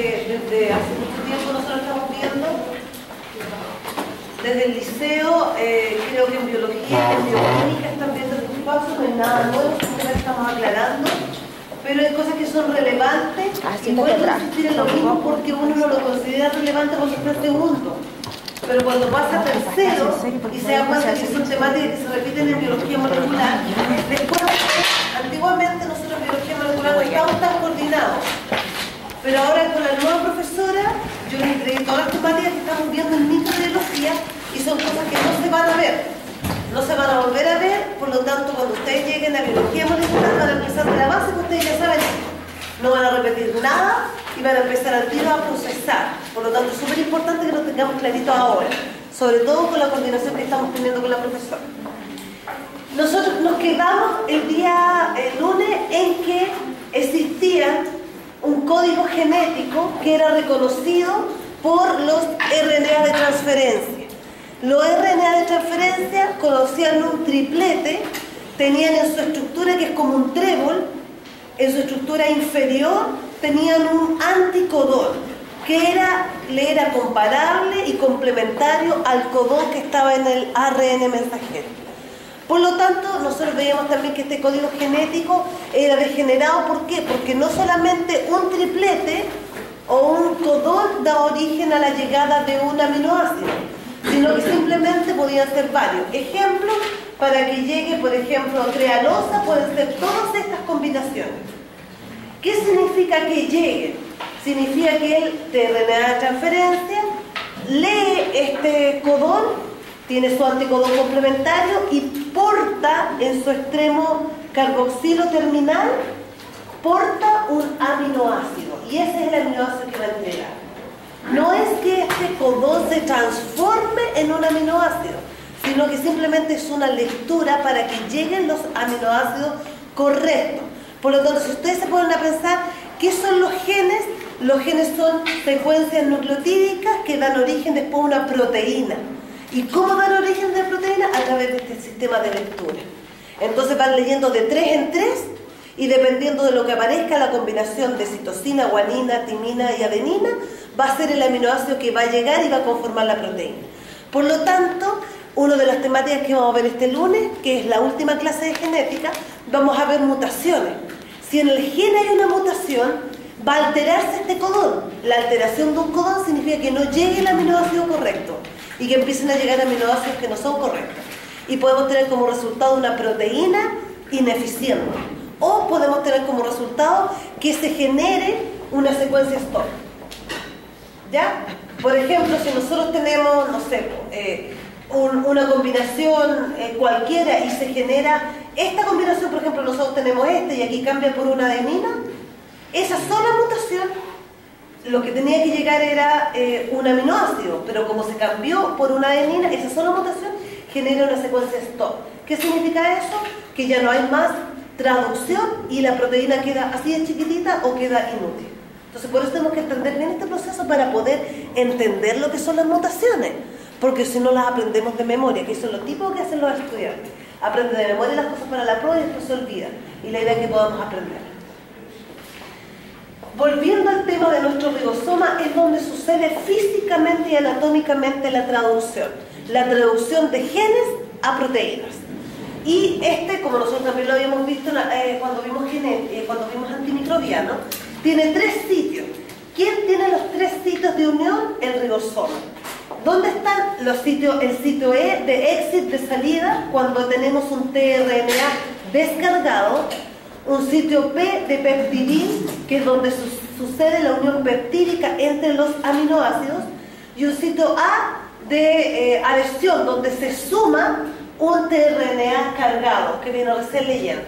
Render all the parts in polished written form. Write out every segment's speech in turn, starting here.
desde hace mucho tiempo nosotros estamos viendo, desde el liceo, creo que en biología, en bioquímica están viendo estos pasos, no hay nada nuevo, siempre estamos aclarando, pero hay cosas que son relevantes y pueden insistir en lo mismo porque uno no lo considera relevante porque está en segundo. Pero cuando pasa a tercero y se da cuenta que son temáticas que se repiten en biología molecular, después, antiguamente nosotros en biología molecular no estábamos tan coordinados. Pero ahora con la nueva profesora, yo le entregué todas las temáticas que estamos viendo en microbiología y son cosas que no se van a ver. No se van a volver a ver, por lo tanto, cuando ustedes lleguen a biología molecular van a empezar de la base que ustedes ya saben. No van a repetir nada y van a empezar al tiro a procesar. Por lo tanto, es súper importante que lo tengamos clarito ahora, sobre todo con la coordinación que estamos teniendo con la profesora. Nosotros nos quedamos el día lunes en que existía un código genético que era reconocido por los RNA de transferencia. Los RNA de transferencia conocían un triplete, tenían en su estructura, que es como un trébol, en su estructura inferior tenían un anticodón que le era comparable y complementario al codón que estaba en el ARN mensajero. Por lo tanto, nosotros veíamos también que este código genético era degenerado. ¿Por qué? Porque no solamente un triplete o un codón da origen a la llegada de un aminoácido, sino que simplemente podían ser varios. Ejemplos, para que llegue, por ejemplo, trealosa, pueden ser todas estas combinaciones. ¿Qué significa que llegue? Significa que el tRNA de transferencia lee este codón, tiene su anticodón complementario y porta en su extremo carboxilo terminal, porta un aminoácido. Y ese es el aminoácido que va a entregar. No es que este codón se transforme en un aminoácido, sino que simplemente es una lectura para que lleguen los aminoácidos correctos. Por lo tanto, si ustedes se ponen a pensar, ¿qué son los genes son secuencias nucleotídicas que dan origen después a una proteína. ¿Y cómo dan origen de la proteína? A través de este sistema de lectura. Entonces van leyendo de 3 en 3 y dependiendo de lo que aparezca, la combinación de citosina, guanina, timina y adenina va a ser el aminoácido que va a llegar y va a conformar la proteína. Por lo tanto, una de las temáticas que vamos a ver este lunes, que es la última clase de genética, vamos a ver mutaciones. Si en el gen hay una mutación, va a alterarse este codón. La alteración de un codón significa que no llegue el aminoácido correcto y que empiecen a llegar aminoácidos que no son correctos. Y podemos tener como resultado una proteína ineficiente. O podemos tener como resultado que se genere una secuencia stop. ¿Ya? Por ejemplo, si nosotros tenemos, no sé, una combinación cualquiera y se genera esta combinación, por ejemplo, nosotros tenemos y aquí cambia por una adenina, esa sola mutación, lo que tenía que llegar era un aminoácido, pero como se cambió por una adenina, esa sola mutación genera una secuencia stop. ¿Qué significa eso? Que ya no hay más traducción y la proteína queda así de chiquitita o queda inútil. Entonces, por eso tenemos que entender bien este proceso para poder entender lo que son las mutaciones, porque si no las aprendemos de memoria, que eso es lo típico que hacen los estudiantes. Aprenden de memoria las cosas para la prueba y después se olvidan. Y la idea es que podamos aprender. Volviendo al tema de nuestro ribosoma, es donde sucede físicamente y anatómicamente la traducción. La traducción de genes a proteínas. Y como nosotros también lo habíamos visto cuando vimos antimicrobiano, tiene 3 sitios. ¿Quién tiene los 3 sitios de unión? El ribosoma. ¿Dónde están los sitios? El sitio E de exit, de salida, cuando tenemos un tRNA descargado, un sitio P de peptidil, que es donde sucede la unión peptídica entre los aminoácidos, y un sitio A de adhesión, donde se suma un tRNA cargado, que viene recién leyendo.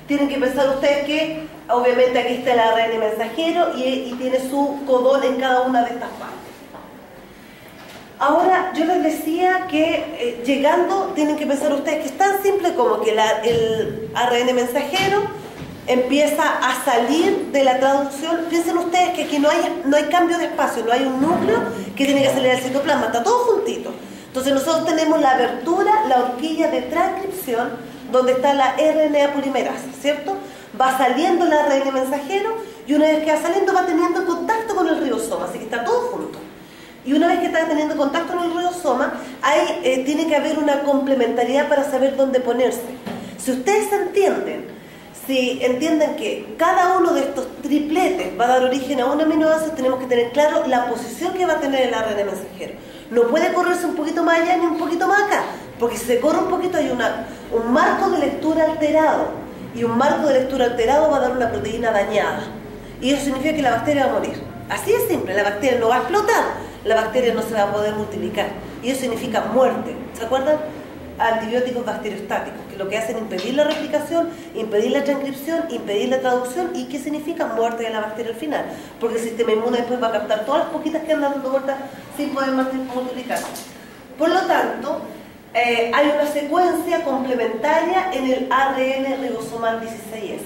Tienen que pensar ustedes que, obviamente, aquí está el ARN mensajero y tiene su codón en cada una de estas partes. Ahora, yo les decía que llegando, tienen que pensar ustedes que es tan simple como que el ARN mensajero empieza a salir de la traducción. Piensen ustedes que aquí no hay cambio de espacio, no hay un núcleo que tiene que salir al citoplasma, está todo juntito. Entonces nosotros tenemos la abertura, la horquilla de transcripción, donde está la RNA polimerasa, ¿cierto? va saliendo el ARN mensajero y una vez que va saliendo va teniendo contacto con el ribosoma, así que está todo junto. Y una vez que está teniendo contacto con el ribosoma, ahí tiene que haber una complementariedad para saber dónde ponerse. Si ustedes entienden, que cada uno de estos tripletes va a dar origen a un aminoácido, tenemos que tener claro la posición que va a tener el ARN mensajero. No puede correrse un poquito más allá ni un poquito más acá, porque si se corre un poquito hay un marco de lectura alterado, y un marco de lectura alterado va a dar una proteína dañada, y eso significa que la bacteria va a morir. Así es simple, la bacteria no va a explotar, la bacteria no se va a poder multiplicar, y eso significa muerte. ¿Se acuerdan? Antibióticos bacteriostáticos, que lo que hacen es impedir la replicación, impedir la transcripción, impedir la traducción. ¿Y qué significa? Muerte de la bacteria al final, porque el sistema inmune después va a captar todas las poquitas que andan dando vueltas sin poder multiplicarse. Por lo tanto, hay una secuencia complementaria en el ARN ribosomal 16S.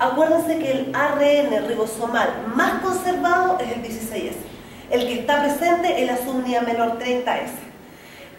Acuérdense que el ARN ribosomal más conservado es el 16S. El que está presente es la subunidad menor 30S.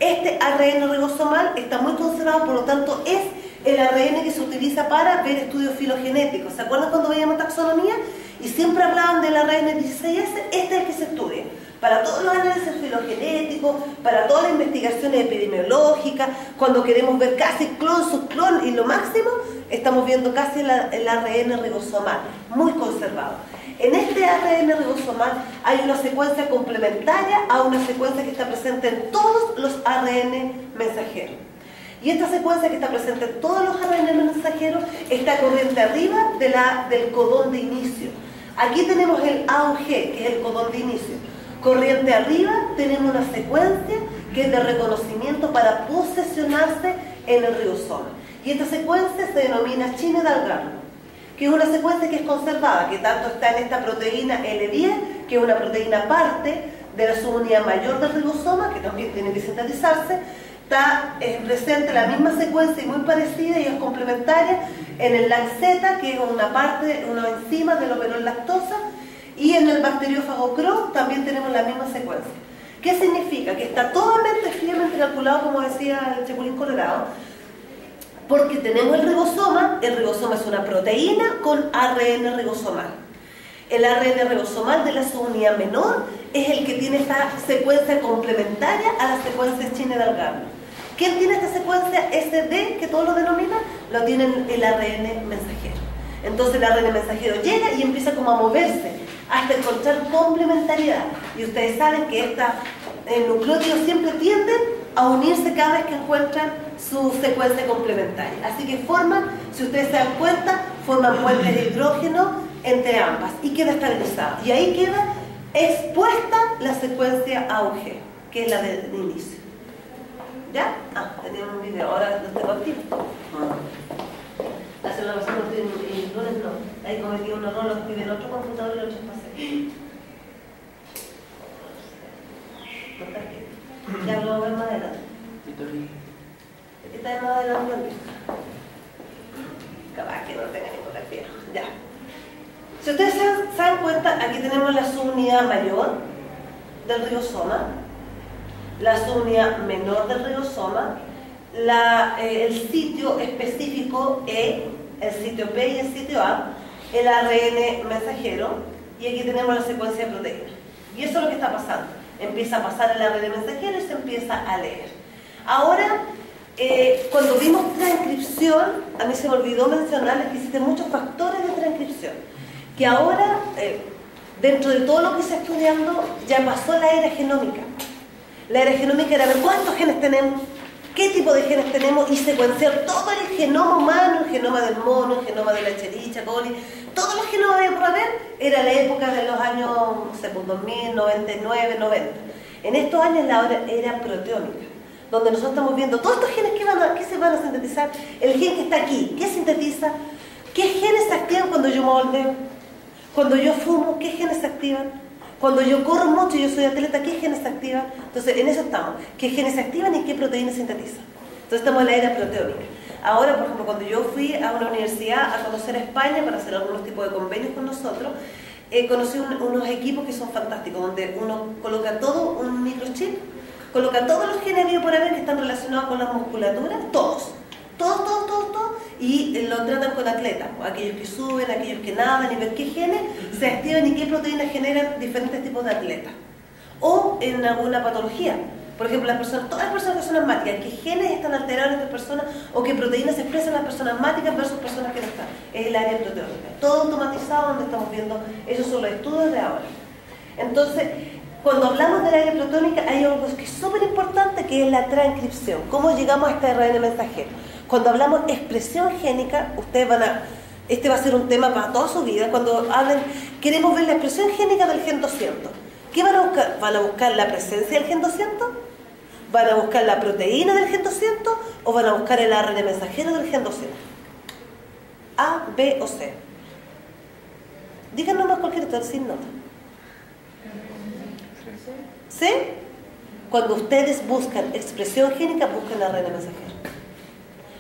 Este ARN ribosomal está muy conservado, por lo tanto es el ARN que se utiliza para ver estudios filogenéticos. ¿Se acuerdan cuando veíamos taxonomía? Y siempre hablaban del ARN 16S, este es el que se estudia. Para todos los análisis filogenéticos, para todas las investigaciones epidemiológicas, cuando queremos ver casi clon, subclon y lo máximo, estamos viendo casi el ARN ribosomal, muy conservado. En este ARN ribosomal hay una secuencia complementaria a una secuencia que está presente en todos los ARN mensajeros. Y esta secuencia que está presente en todos los ARN mensajeros está corriente arriba del codón de inicio. Aquí tenemos el AUG, que es el codón de inicio. Corriente arriba tenemos una secuencia que es de reconocimiento para posesionarse en el ribosoma. Y esta secuencia se denomina Chine-Dalgarno, que es una secuencia que es conservada, que tanto está en esta proteína L10, que es una proteína parte de la subunidad mayor del ribosoma, que también tiene que sintetizarse. Está presente la misma secuencia y muy parecida y es complementaria en el LAC-Z, que es una parte, una enzima del operol lactosa, y en el bacteriófago Crohn también tenemos la misma secuencia. ¿Qué significa? Que está totalmente fríamente calculado, como decía el Chapulín Colorado, porque tenemos el ribosoma es una proteína con ARN ribosomal. El ARN ribosomal de la subunidad menor es el que tiene esta secuencia complementaria a las secuencias Chine-Dalgarno. ¿Quién tiene esta secuencia SD, que todos lo denominan? Lo tienen el ARN mensajero. Entonces el ARN mensajero llega y empieza como a moverse hasta encontrar complementariedad. Y ustedes saben que estos nucleótidos siempre tienden a unirse cada vez que encuentran su secuencia complementaria. Así que forman, si ustedes se dan cuenta, forman puentes de hidrógeno entre ambas y queda estabilizada. Y ahí queda expuesta la secuencia AUG, que es la de inicio. ¿Ya? Teníamos un video, ahora lo tengo activo. La semana pasada no estoy en lunes, no. Ahí cometí un error, lo escribí en otro computador y lo traspasé. No está aquí. Ya lo vamos a ver más adelante. Está más adelante. Capaz que no tenga ninguna fija. Ya. Si ustedes se dan cuenta, aquí tenemos la subunidad mayor del ribosoma, la subunidad menor del ribosoma, el sitio específico E, el sitio P y el sitio A, el ARN mensajero, y aquí tenemos la secuencia de proteínas. Y eso es lo que está pasando. Empieza a pasar el ARN mensajero y se empieza a leer. Ahora, cuando vimos transcripción, a mí se me olvidó mencionarles que existen muchos factores de transcripción, que ahora, dentro de todo lo que se está estudiando, ya pasó la era genómica. La era genómica era ver cuántos genes tenemos, qué tipo de genes tenemos y secuenciar todo el genoma humano, el genoma del mono, el genoma de la chericha, coli, todos los genomas de por haber. Era la época de los años, no sé, 2000, 99, 90. En estos años la era proteómica, donde nosotros estamos viendo todos estos genes que se van a sintetizar. El gen que está aquí, ¿qué sintetiza? ¿Qué genes se activan cuando yo moldeo? Cuando yo fumo, ¿qué genes se activan? Cuando yo corro mucho y yo soy atleta, ¿qué genes se activan? Entonces, en eso estamos. ¿Qué genes se activan y qué proteínas sintetizan? Entonces, estamos en la era proteómica. Ahora, por ejemplo, cuando yo fui a una universidad a conocer a España para hacer algunos tipos de convenios con nosotros, conocí unos equipos que son fantásticos, donde uno coloca todo un microchip, coloca todos los genes por haber que están relacionados con la musculatura, todos, y lo tratan con atletas, aquellos que suben, aquellos que nadan, y ver qué genes se activan y qué proteínas generan diferentes tipos de atletas. O en alguna patología. Por ejemplo, todas las personas que son asmáticas, qué genes están alterados en estas personas o qué proteínas se expresan en las personas asmáticas versus personas que no están. Es el área proteómica. Todo automatizado donde estamos viendo, esos son los estudios de ahora. Entonces, cuando hablamos del área proteómica hay algo que es súper importante, que es la transcripción. ¿Cómo llegamos a este ARN mensajero? Cuando hablamos expresión génica, ustedes este va a ser un tema para toda su vida. Cuando hablen, queremos ver la expresión génica del gen 200. ¿Qué van a buscar? ¿Van a buscar la presencia del gen 200? ¿Van a buscar la proteína del gen 200? ¿O van a buscar el ARN mensajero del gen 200? A, B o C. Díganos más cualquier otro sin nota. ¿C? Cuando ustedes buscan expresión génica, buscan ARN mensajero.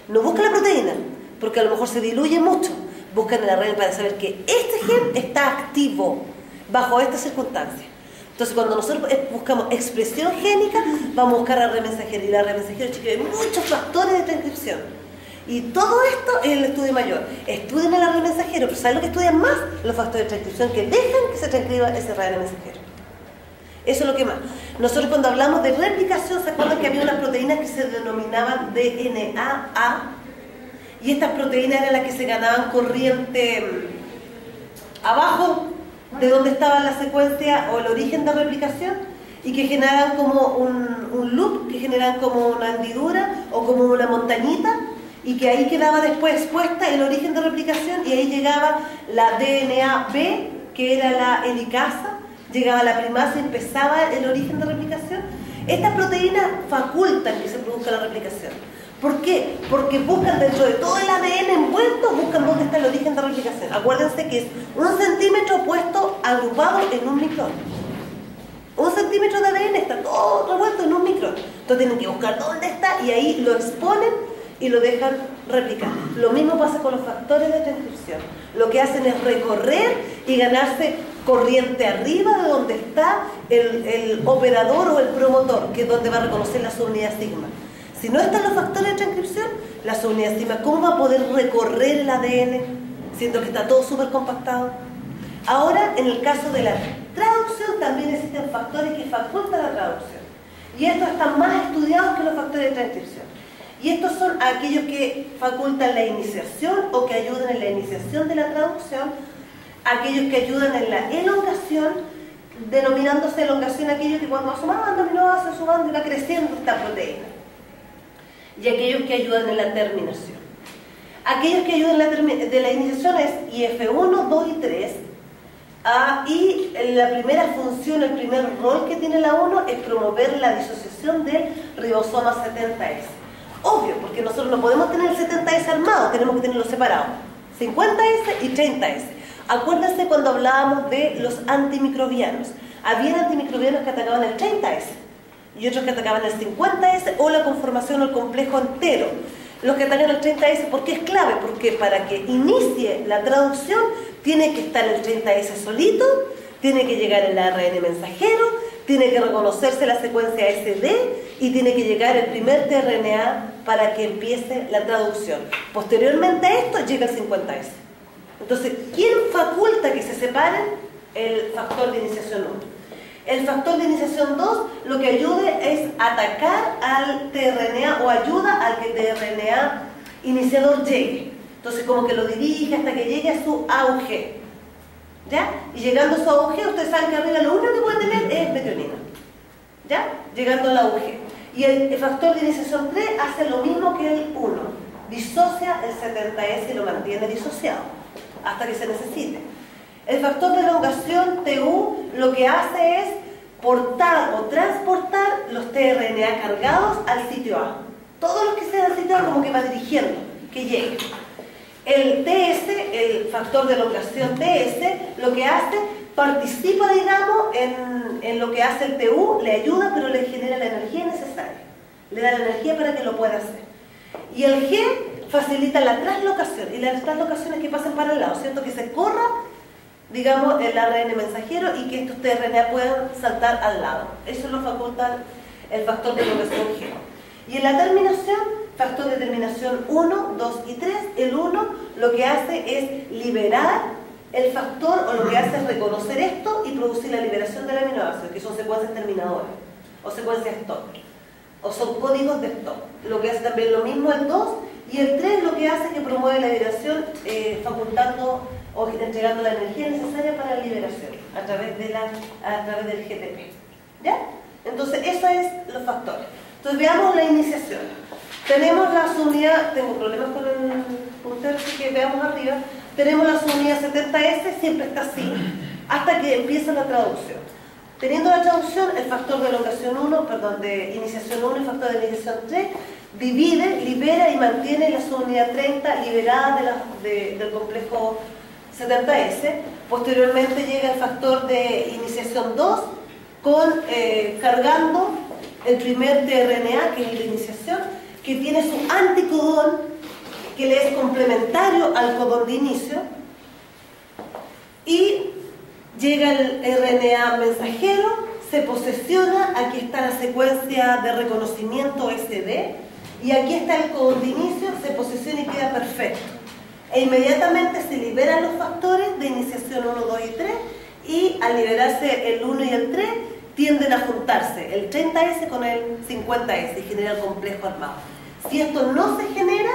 No buscan la proteína, porque a lo mejor se diluye mucho. Buscan el ARN para saber que este gen está activo bajo estas circunstancias. Entonces, cuando nosotros buscamos expresión génica, vamos a buscar ARN mensajero. Y el ARN mensajero, chicos, hay muchos factores de transcripción. Y todo esto es el estudio mayor. Estudien el ARN mensajero, pero ¿saben lo que estudian más? Los factores de transcripción que dejan que se transcriba ese ARN mensajero. Eso es lo que más. Nosotros cuando hablamos de replicación, ¿se acuerdan que había unas proteínas que se denominaban DNA-A? Y estas proteínas eran las que se ganaban corriente abajo de donde estaba la secuencia o el origen de replicación, y que generaban como un loop, que generaban como una hendidura o como una montañita, y que ahí quedaba después expuesta el origen de replicación, y ahí llegaba la DNA-B, que era la helicasa, llegaba la primasa y empezaba el origen de replicación. Estas proteínas facultan que se produzca la replicación. ¿Por qué? Porque buscan dentro de todo el ADN envuelto, buscan dónde está el origen de replicación. Acuérdense que es 1 centímetro puesto agrupado en 1 micrón. 1 centímetro de ADN está todo revuelto en 1 micrón. Entonces tienen que buscar dónde está y ahí lo exponen y lo dejan replicar. Lo mismo pasa con los factores de transcripción. Lo que hacen es recorrer y ganarse corriente arriba de donde está el operador o el promotor, que es donde va a reconocer la subunidad sigma. Si no están los factores de transcripción, la subunidad sigma, ¿cómo va a poder recorrer el ADN, siendo que está todo súper compactado? Ahora, en el caso de la traducción, también existen factores que facultan la traducción. Y estos están más estudiados que los factores de transcripción. Y estos son aquellos que facultan la iniciación o que ayudan en la iniciación de la traducción, aquellos que ayudan en la elongación, denominándose elongación aquellos que cuando va sumando aminoácidos, sumando y va creciendo esta proteína. Y aquellos que ayudan en la terminación. Aquellos que ayudan en la iniciación es IF1, 2 y 3. Y la primera función, el primer rol que tiene la 1 es promover la disociación del ribosoma 70S. Obvio, porque nosotros no podemos tener el 70S armado, tenemos que tenerlo separado. 50S y 30S. Acuérdense cuando hablábamos de los antimicrobianos. Había antimicrobianos que atacaban el 30S. Y otros que atacaban el 50S o la conformación o el complejo entero. Los que atacan el 30S, ¿por qué es clave? Porque para que inicie la traducción tiene que estar el 30S solito, tiene que llegar el ARN mensajero, tiene que reconocerse la secuencia SD y tiene que llegar el primer tRNA para que empiece la traducción. Posteriormente a esto llega el 50S. Entonces, ¿quién faculta que se separen? El factor de iniciación 1. El factor de iniciación 2 lo que ayude es atacar al tRNA o ayuda al que tRNA iniciador llegue. Entonces como que lo dirige hasta que llegue a su auge. ¿Ya? Y llegando a su auge, ustedes saben que arriba lo único que puede tener es metionina. ¿Ya? Llegando al auge. Y el factor de iniciación 3 hace lo mismo que el 1. Disocia el 70S y lo mantiene disociado hasta que se necesite. El factor de elongación, TU, lo que hace es portar o transportar los tRNA cargados al sitio A. Todos los que sean al sitio A como que va dirigiendo, que lleguen. El TS, el factor de elongación TS, lo que hace, participa, digamos, en lo que hace el TU, le ayuda, pero le genera la energía necesaria. Le da la energía para que lo pueda hacer. Y el G facilita la translocación, y las translocaciones que pasen para el lado, ¿cierto? Que se corra, digamos, el ARN mensajero y que estos tRNA puedan saltar al lado. Eso lo faculta el factor de elongación G. Y en la terminación factor de terminación 1, 2 y 3. El 1 lo que hace es liberar el factor, o lo que hace es reconocer esto y producir la liberación del aminoácido, que son secuencias terminadoras, o secuencias stop, o son códigos de stop. Lo que hace también lo mismo el 2, y el 3 lo que hace es que promueve la liberación, facultando o entregando la energía necesaria para la liberación a través del GTP. ¿Ya? Entonces, eso es los factores. Entonces, veamos la iniciación. Tenemos la subunidad, tengo problemas con el puntero, así que veamos arriba. Tenemos la subunidad 70S, siempre está así, hasta que empieza la traducción. Teniendo la traducción, el factor de elongación 1, perdón, de iniciación 1 y factor de iniciación 3, divide, libera y mantiene la subunidad 30 liberada del complejo 70S. Posteriormente llega el factor de iniciación 2, cargando el primer tRNA, que es el de iniciación, que tiene su anticodón, que le es complementario al codón de inicio, y llega el RNA mensajero, se posesiona, aquí está la secuencia de reconocimiento SD, y aquí está el codón de inicio, se posesiona y queda perfecto. E inmediatamente se liberan los factores de iniciación 1, 2 y 3, y al liberarse el 1 y el 3, tienden a juntarse el 30S con el 50S y genera el complejo armado. Si esto no se genera,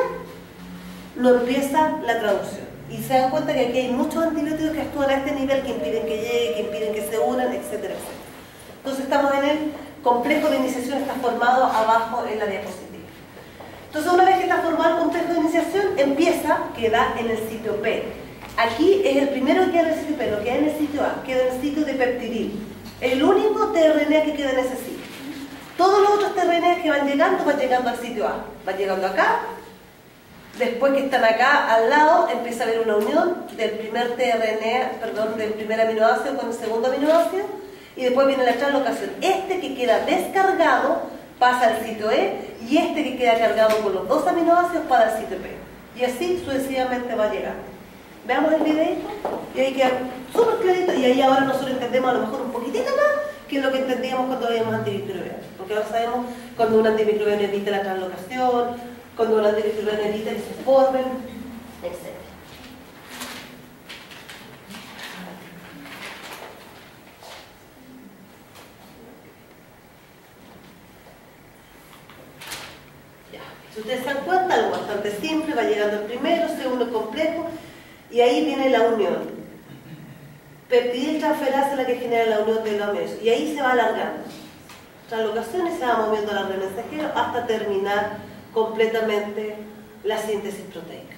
no empieza la traducción. Y se dan cuenta que aquí hay muchos antibióticos que actúan a este nivel, que impiden que llegue, que impiden que se unan, etcétera, etcétera. Entonces estamos en el complejo de iniciación, está formado abajo en la diapositiva. Entonces, una vez que está formado el complejo de iniciación, empieza, queda en el sitio P. Aquí es el primero que queda en el sitio P, lo que queda en el sitio A, queda en el sitio de peptidil. El único tRNA que queda en ese sitio. Todos los otros tRNA que van llegando al sitio A. Van llegando acá, después que están acá al lado, empieza a haber una unión del primer del primer aminoácido con el segundo aminoácido, y después viene la translocación. Este que queda descargado pasa al sitio E, y este que queda cargado con los dos aminoácidos pasa al sitio P. Y así sucesivamente va llegando. Veamos el videito, y ahí queda súper clarito, y ahí ahora nosotros entendemos a lo mejor un poquitito más que es lo que entendíamos cuando veíamos antimicrobianos, porque ahora sabemos cuando un antimicrobiano evita la translocación, cuando un antimicrobiano evita que se formen, etc. Si ustedes se dan cuenta, algo bastante simple, va llegando el primero, segundo complejo, y ahí viene la unión. Peptidil transferasa es la que genera la unión de los aminoácidos, y ahí se va alargando. Translocaciones se va moviendo la red mensajero hasta terminar completamente la síntesis proteica.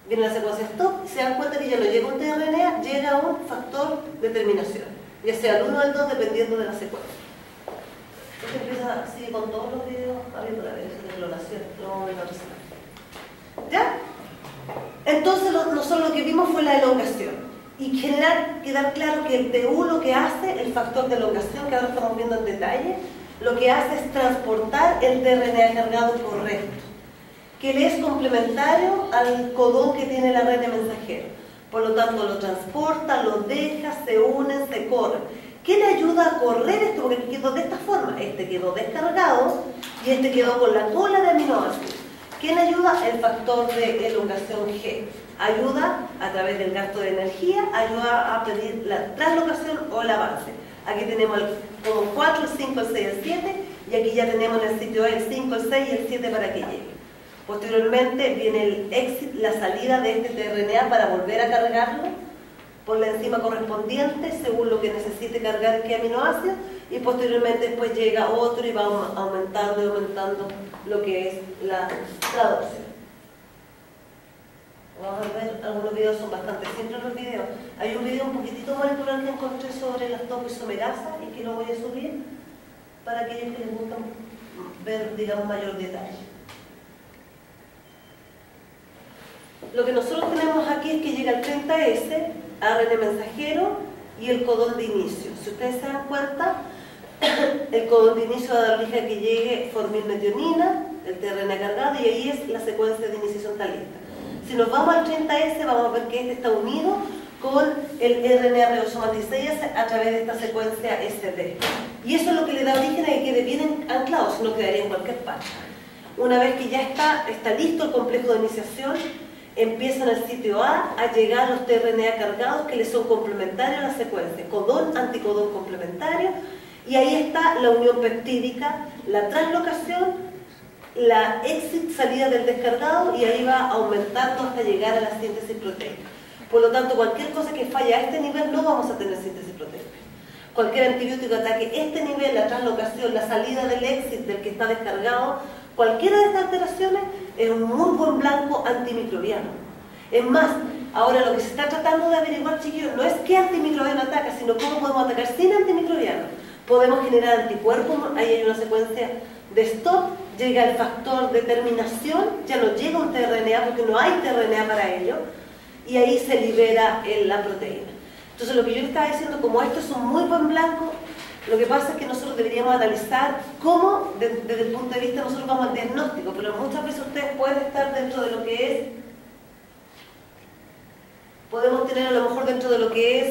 Viene la secuencia stop y se dan cuenta que ya no llega un tRNA, llega un factor de terminación, ya sea el 1 o el 2 dependiendo de la secuencia. Esto empieza así con todos los videos, abriendo la versión de clonación, luego en otra semana. ¿Ya? Entonces nosotros lo que vimos fue la elongación. Y quedar claro que el PU lo que hace, el factor de elongación que ahora estamos viendo en detalle, lo que hace es transportar el tRNA cargado correcto, que le es complementario al codón que tiene la red de mensajero. Por lo tanto, lo transporta, lo deja, se unen, se corren. ¿Qué le ayuda a correr esto? Porque quedó de esta forma. Este quedó descargado y este quedó con la cola de aminoácidos. ¿Quién ayuda? El factor de elongación G. Ayuda a través del gasto de energía, ayuda a pedir la translocación o el avance. Aquí tenemos el 4, el 5, el 6, el 7, y aquí ya tenemos en el sitio A el 5, el 6 y el 7 para que llegue. Posteriormente viene el exit, la salida de este tRNA para volver a cargarlo por la enzima correspondiente según lo que necesite cargar qué aminoácido, y posteriormente después llega otro y va aumentando y aumentando lo que es la traducción. Vamos a ver, algunos videos son bastante simples los videos. Hay un video un poquitito molecular que encontré sobre las topoisomerasas y que lo voy a subir para aquellos que les gustan ver, digamos, mayor detalle. Lo que nosotros tenemos aquí es que llega el 30S, ARN mensajero y el codón de inicio. Si ustedes se dan cuenta, el codón de inicio va a dar origen a que llegue formilmetionina, el tRNA cargado, y ahí es la secuencia de iniciación tal lista. Si nos vamos al 30S, vamos a ver que este está unido con el RNA ribosomatizase a través de esta secuencia SD. Y eso es lo que le da origen a que quede bien anclado, si no quedaría en cualquier parte. Una vez que ya está listo el complejo de iniciación, empiezan al sitio A llegar los tRNA cargados que les son complementarios a la secuencia, codón, anticodón complementario, y ahí está la unión peptídica, la translocación, la salida del descargado, y ahí va aumentando hasta llegar a la síntesis proteica. Por lo tanto, cualquier cosa que falle a este nivel no vamos a tener síntesis proteica. Cualquier antibiótico ataque este nivel, la translocación, la salida del exit del que está descargado, cualquiera de estas alteraciones es un muy buen blanco antimicrobiano. Es más, ahora lo que se está tratando de averiguar, chiquillos, no es qué antimicrobiano ataca, sino cómo podemos atacar sin antimicrobiano. Podemos generar anticuerpos, ahí hay una secuencia de stop, llega el factor de terminación, ya no llega un tRNA porque no hay tRNA para ello, y ahí se libera la proteína. Entonces lo que yo le estaba diciendo, como esto es un muy buen blanco, lo que pasa es que nosotros deberíamos analizar cómo, desde el punto de vista, nosotros vamos al diagnóstico, pero muchas veces ustedes pueden estar dentro de lo que es, podemos tener a lo mejor dentro de lo que es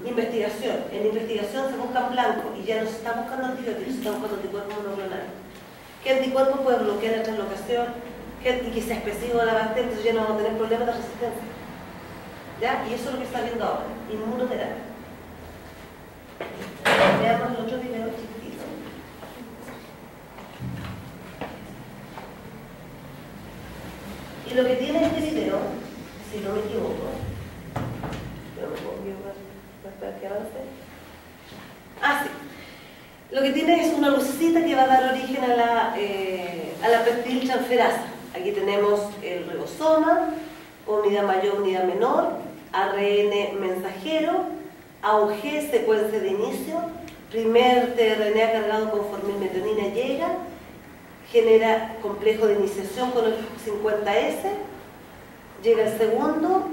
investigación. En investigación se buscan blancos y ya no se está buscando antibióticos, se está buscando anticuerpos monoclonales. ¿Qué anticuerpos puede bloquear la translocación? Y que sea específico de la bacteria, entonces ya no vamos a tener problemas de resistencia. ¿Ya? Y eso es lo que está viendo ahora, inmunoterapia. Veamos el otro video chiquitito. Y lo que tiene este video, si no me equivoco, pero me puedo equivocar, para que avance. Ah, sí. Lo que tiene es una lucecita que va a dar origen a la peptidiltransferasa. Aquí tenemos el ribosoma, unidad mayor, unidad menor, ARN mensajero, AUG, secuencia de inicio, primer tRNA cargado con formilmetonina llega, genera complejo de iniciación con el 50S, llega el segundo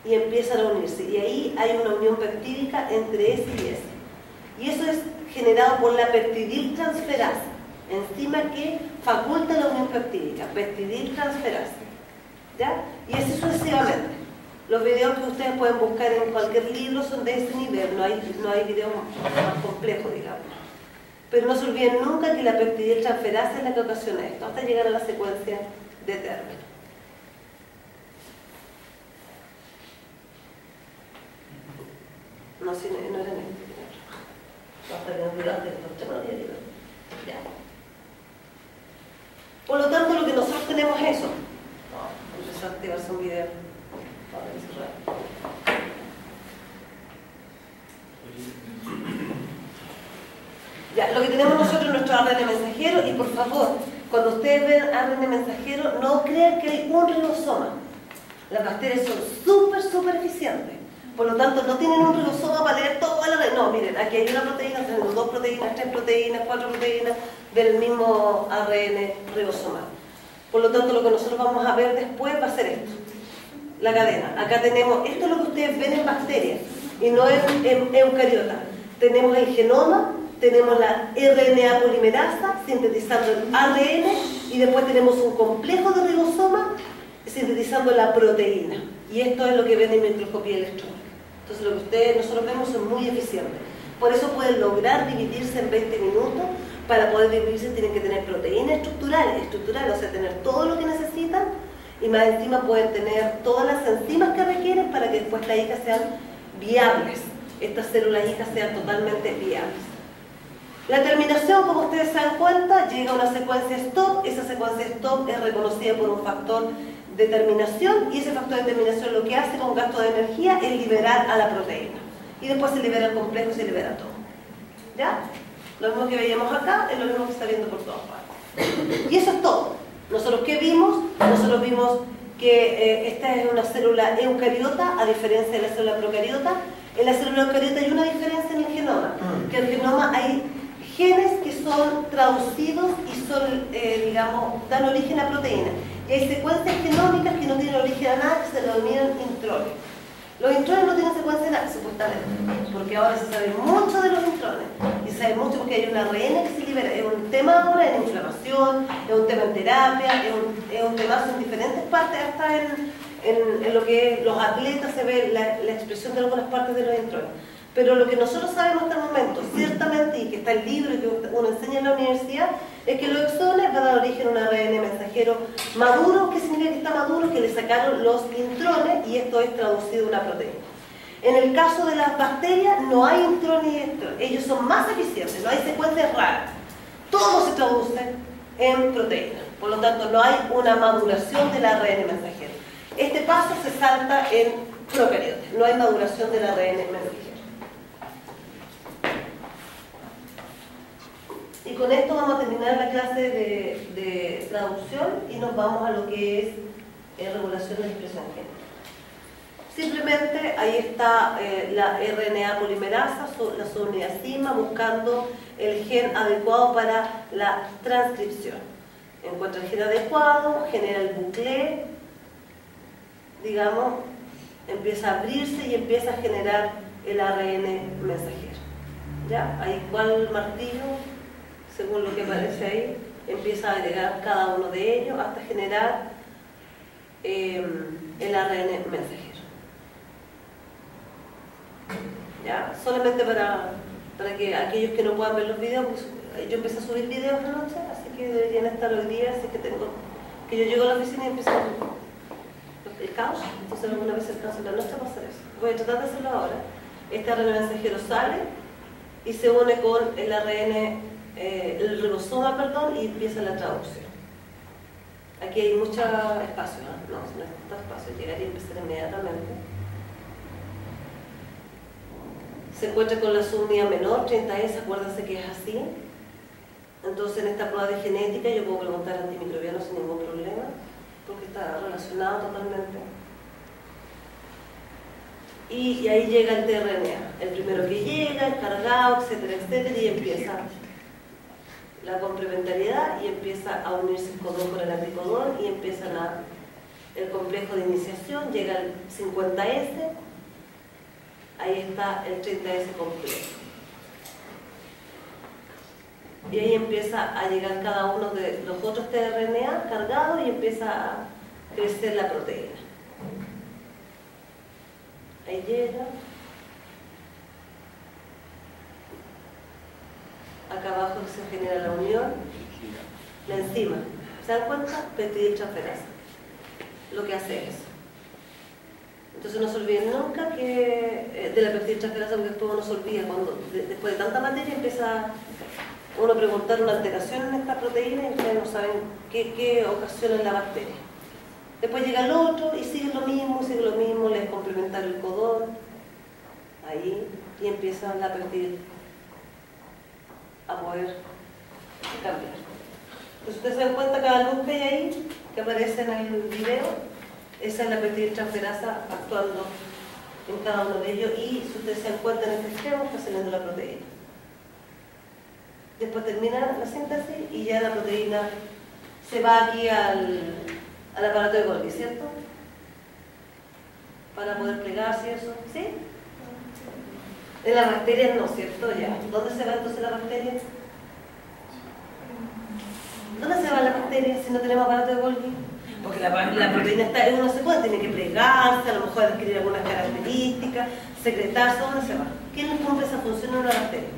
y empiezan a unirse. Y ahí hay una unión peptídica entre S y S. Y eso es generado por la peptidiltransferasa, enzima que faculta la unión peptídica, peptidiltransferasa. ¿Ya? Y así sucesivamente. Los videos que ustedes pueden buscar en cualquier libro son de ese nivel, no hay videos más complejos, digamos. Pero no se olviden nunca que la peptidiltransferasa es la que ocasiona esto, hasta llegar a la secuencia de término. No, si no era en este. Hasta que nos olvidamos de esto. Ya. Por lo tanto, lo que nosotros tenemos es eso. Empezó a activarse un video. Ya, lo que tenemos nosotros es nuestro ARN mensajero, y por favor, cuando ustedes ven ARN mensajero, no crean que hay un ribosoma. Las bacterias son súper eficientes. Por lo tanto, no tienen un ribosoma para leer toda la red. No, miren, aquí hay una proteína, tenemos 2 proteínas, 3 proteínas, 4 proteínas del mismo ARN ribosomal. Por lo tanto, lo que nosotros vamos a ver después va a ser esto. La cadena. Acá tenemos, esto es lo que ustedes ven en bacterias y no en eucariotas. Tenemos el genoma, tenemos la RNA polimerasa sintetizando el ARN, y después tenemos un complejo de ribosoma sintetizando la proteína. Y esto es lo que ven en microscopía electrónica. Entonces lo que nosotros vemos es muy eficiente. Por eso pueden lograr dividirse en 20 minutos. Para poder dividirse tienen que tener proteínas estructurales, o sea, tener todo lo que necesitan, y más encima pueden tener todas las enzimas que requieren para que después las hijas sean viables, estas células hijas sean totalmente viables. La terminación, como ustedes se dan cuenta, llega a una secuencia stop. Esa secuencia stop es reconocida por un factor de terminación, y ese factor de terminación lo que hace con gasto de energía es liberar a la proteína, y después se libera el complejo y se libera todo. ¿Ya? Lo mismo que veíamos acá es lo mismo que se está viendo por todas partes. Y eso es todo. ¿Nosotros qué vimos? Nosotros vimos que esta es una célula eucariota, a diferencia de la célula procariota. En la célula eucariota hay una diferencia en el genoma, que en el genoma hay genes que son traducidos y son, digamos, dan origen a proteínas. Y hay secuencias genómicas que no tienen origen a nada, que se denominan intrones. Los intrones no tienen secuencia de nada, supuestamente, porque ahora se sabe mucho de los intrones, y se sabe mucho porque hay una ARN que se libera. Es un tema ahora en inflamación, es un tema en terapia, es un tema en diferentes partes, hasta en lo que es los atletas se ve la expresión de algunas partes de los intrones. Pero lo que nosotros sabemos hasta el momento, ciertamente, y que está el libro y que uno enseña en la universidad, es que los exones van a dar origen a un ARN mensajero maduro. ¿Qué significa que está maduro? Que le sacaron los intrones y esto es traducido a una proteína. En el caso de las bacterias no hay intrones y extrones, ellos son más eficientes, no hay secuencias raras. Todo se traduce en proteínas, por lo tanto no hay una maduración del ARN mensajero. Este paso se salta en procariotes, no hay maduración del ARN mensajero. Y con esto vamos a terminar la clase de traducción y nos vamos a lo que es regulación de la expresión génica. Simplemente ahí está la RNA polimerasa, la subunidacima, buscando el gen adecuado para la transcripción. Encuentra el gen adecuado, genera el bucle, digamos, empieza a abrirse y empieza a generar el ARN mensajero. ¿Ya? Ahí cuál martillo, según lo que aparece ahí, empieza a agregar cada uno de ellos hasta generar el ARN mensajero. ¿Ya? Solamente para que aquellos que no puedan ver los videos, pues, yo empecé a subir videos anoche, así que deberían estar hoy día, así que yo llego a la oficina y empiezo el caos, entonces alguna vez alcanzo en la noche para hacer eso. Voy a tratar de hacerlo ahora. Este ARN mensajero sale y se une con el ARN, el ribosoma, perdón, y empieza la traducción. Aquí hay mucho espacio, ¿no? No es tanto espacio, llegar y empezar inmediatamente. Se encuentra con la subunidad menor, 30S, acuérdense que es así. Entonces en esta prueba de genética yo puedo preguntar antimicrobiano sin ningún problema, porque está relacionado totalmente. Y ahí llega el tRNA, el primero que llega, el cargado, etcétera, etcétera, y empieza la complementariedad y empieza a unirse el codón con el anticodón y empieza el complejo de iniciación, llega el 50S. Ahí está el 30S completo. Y ahí empieza a llegar cada uno de los otros tRNA cargados y empieza a crecer la proteína. Ahí llega. Acá abajo se genera la unión. La enzima. ¿Se dan cuenta? Peptidiltransferasa. Lo que hace es eso. Entonces no se olviden nunca que de la peptidiltransferasa, porque después uno se olvida cuando después de tanta materia empieza uno a preguntar una alteración en esta proteína y ustedes no saben qué ocasiona la bacteria. Después llega el otro y sigue lo mismo, les complementar el codón, ahí, y empieza la peptidiltransferasa a poder cambiar. Entonces ustedes se dan cuenta, cada luz que hay ahí, que aparece en el video, esa es la peptidiltransferasa actuando en cada uno de ellos, y si ustedes se dan cuenta en este extremo está saliendo la proteína. Después termina la síntesis y ya la proteína se va aquí al aparato de Golgi, ¿cierto? Para poder plegarse y eso, ¿sí? En las bacterias no, ¿cierto? Ya. ¿Dónde se va entonces la bacteria? ¿Dónde se va la bacteria si no tenemos aparato de Golgi? Porque la proteína está en una secuencia, tiene que plegarse, a lo mejor adquirir algunas características, secretarse. ¿Dónde se va? ¿Quién cumple esa función en una bacteria?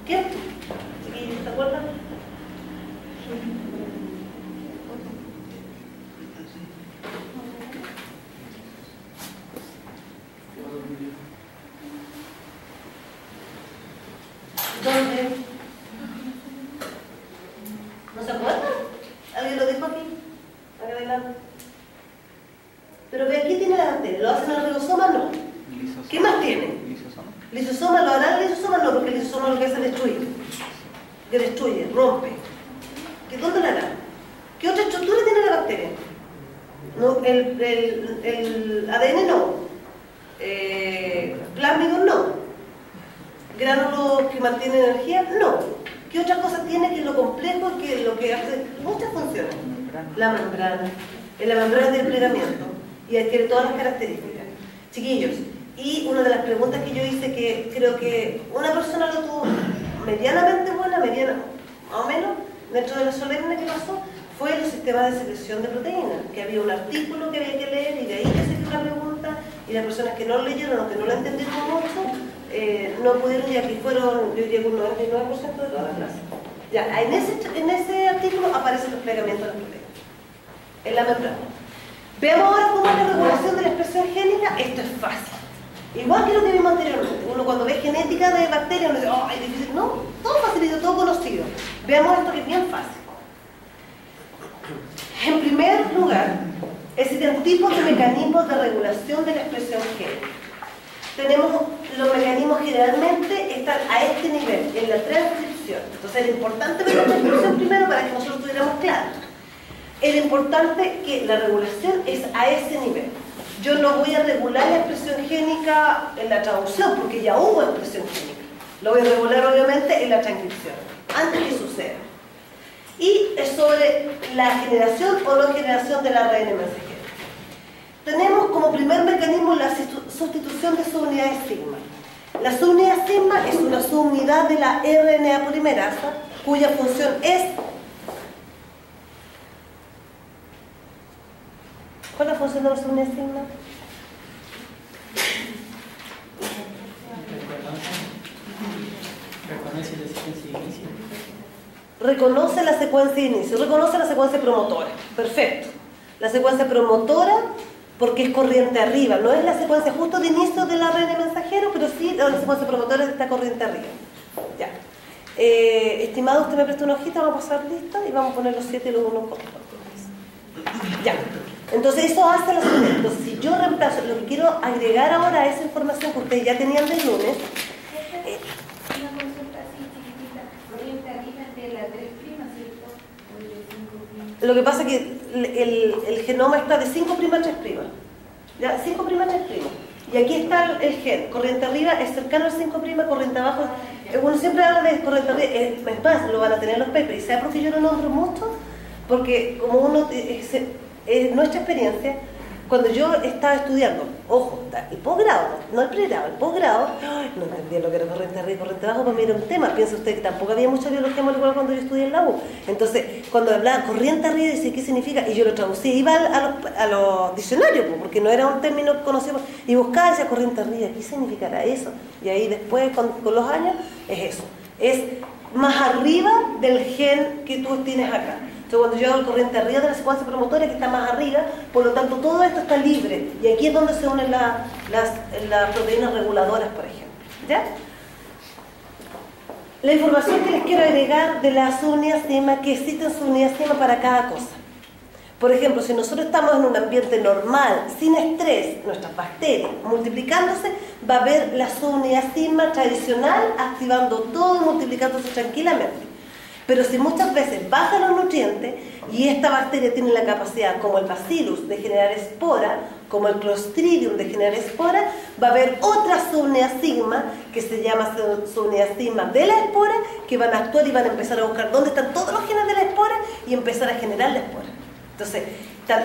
¿Quién? ¿Chiquillos, te acuerdan? ¿Dónde? ¿No se acuerdan? ¿Alguien lo dijo aquí? Acá adelante. Pero ve, aquí tiene la bacteria. ¿Lo hacen en el ribosoma? No. ¿Qué más tiene? Lisosoma. ¿Lo hará el lisosoma? No, porque el lisosoma lo que hace es destruir. Que destruye, rompe. ¿Dónde la hará? ¿Qué otra estructura tiene la bacteria? No, el ADN no. Plásmidos no. Gránulos que mantienen energía, no. ¿Qué otras cosas tiene que es lo complejo y que lo que hace muchas funciones? La membrana. En la membrana del plegamiento y adquiere todas las características. Chiquillos, y una de las preguntas que yo hice, que creo que una persona lo tuvo medianamente buena, mediana, más o menos, dentro de la solemne que pasó, fue los sistemas de secreción de proteínas, que había un artículo que había que leer y de ahí que se hizo una pregunta y las personas que no lo leyeron o que no lo entendieron mucho, no pudieron, ya que fueron, yo diría, un 99% de toda la clase. Ya, en ese artículo aparece el desplegamiento de las proteínas en la membrana. Veamos ahora cómo es la regulación de la expresión génica. Esto es fácil. Igual que lo que vimos anteriormente. Uno cuando ve genética de bacterias, uno dice, oh, es difícil. No, todo facilito, todo conocido. Veamos esto que es bien fácil. En primer lugar, existen tipos de mecanismos de regulación de la expresión génica. Tenemos los mecanismos generalmente están a este nivel, en la transcripción. Entonces era importante ver la transcripción primero para que nosotros tuviéramos claro. Era importante que la regulación es a ese nivel. Yo no voy a regular la expresión génica en la traducción, porque ya hubo expresión génica. Lo voy a regular obviamente en la transcripción, antes que suceda. Y es sobre la generación o no generación del ARN mensajero. Tenemos como primer mecanismo la sustitución de subunidades sigma. La subunidad sigma es una subunidad de la RNA polimerasa, cuya función es... ¿Cuál es la función de la subunidad sigma? Reconoce la secuencia de inicio. Reconoce la secuencia de inicio, reconoce la secuencia promotora. Perfecto. La secuencia promotora, porque es corriente arriba, no es la secuencia justo de inicio del ARN mensajero, pero sí la secuencia promotora está corriente arriba. Ya. Estimado, usted me presta una hojita, vamos a pasar lista y vamos a poner los 7 y los 1 cortos. Ya. Entonces eso hace la subunidad. Entonces si yo reemplazo, lo que quiero agregar ahora a esa información que ustedes ya tenían del lunes. Una consulta así chiquitita, corriente arriba de la 3', ¿cierto? O de 5'. Lo que pasa es que el genoma está de 5' a 3'. ¿Ya? 5' a 3'. Y aquí está el gen. Corriente arriba es cercano al 5', corriente abajo. Uno siempre habla de corriente arriba. Es más, lo van a tener en los papers. ¿Y sabe por qué yo lo nombro mucho? Porque como uno... nuestra experiencia, cuando yo estaba estudiando, ojo, el posgrado, no el pregrado, el posgrado, no entendía lo que era corriente arriba y corriente abajo, para mí era un tema. Piensa usted que tampoco había mucha biología molecular cuando yo estudié en la U. Entonces, cuando hablaba corriente arriba, decía, ¿qué significa? Y yo lo traducía, iba a los diccionarios, porque no era un término conocido, y buscaba esa corriente arriba, ¿qué significará eso? Y ahí después, con los años, es eso. Es más arriba del gen que tú tienes acá. Entonces, cuando yo hago el corriente arriba de la secuencia promotora, que está más arriba, por lo tanto todo esto está libre. Y aquí es donde se unen las proteínas reguladoras, por ejemplo. ¿Ya? La información que les quiero agregar de la subunidad sigma, que existen subunidades sigma para cada cosa. Por ejemplo, si nosotros estamos en un ambiente normal, sin estrés, nuestras bacterias multiplicándose, va a haber la subunidad sigma tradicional activando todo y multiplicándose tranquilamente. Pero si muchas veces bajan los nutrientes y esta bacteria tiene la capacidad, como el bacillus, de generar espora, como el clostridium de generar espora, va a haber otra subunidad sigma que se llama subunidad sigma de la espora, que van a actuar y van a empezar a buscar dónde están todos los genes de la espora y empezar a generar la espora. Entonces,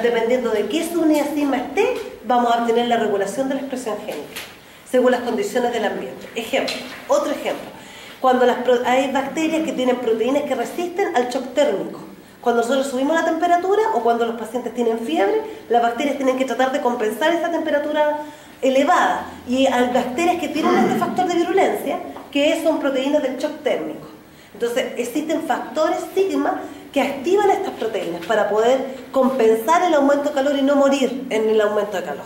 dependiendo de qué subunidad sigma esté, vamos a obtener la regulación de la expresión génica, según las condiciones del ambiente. Ejemplo, otro ejemplo. Cuando hay bacterias que tienen proteínas que resisten al shock térmico. Cuando nosotros subimos la temperatura o cuando los pacientes tienen fiebre, las bacterias tienen que tratar de compensar esa temperatura elevada. Y hay bacterias que tienen este factor de virulencia, que son proteínas del shock térmico. Entonces, existen factores sigma que activan estas proteínas para poder compensar el aumento de calor y no morir en el aumento de calor.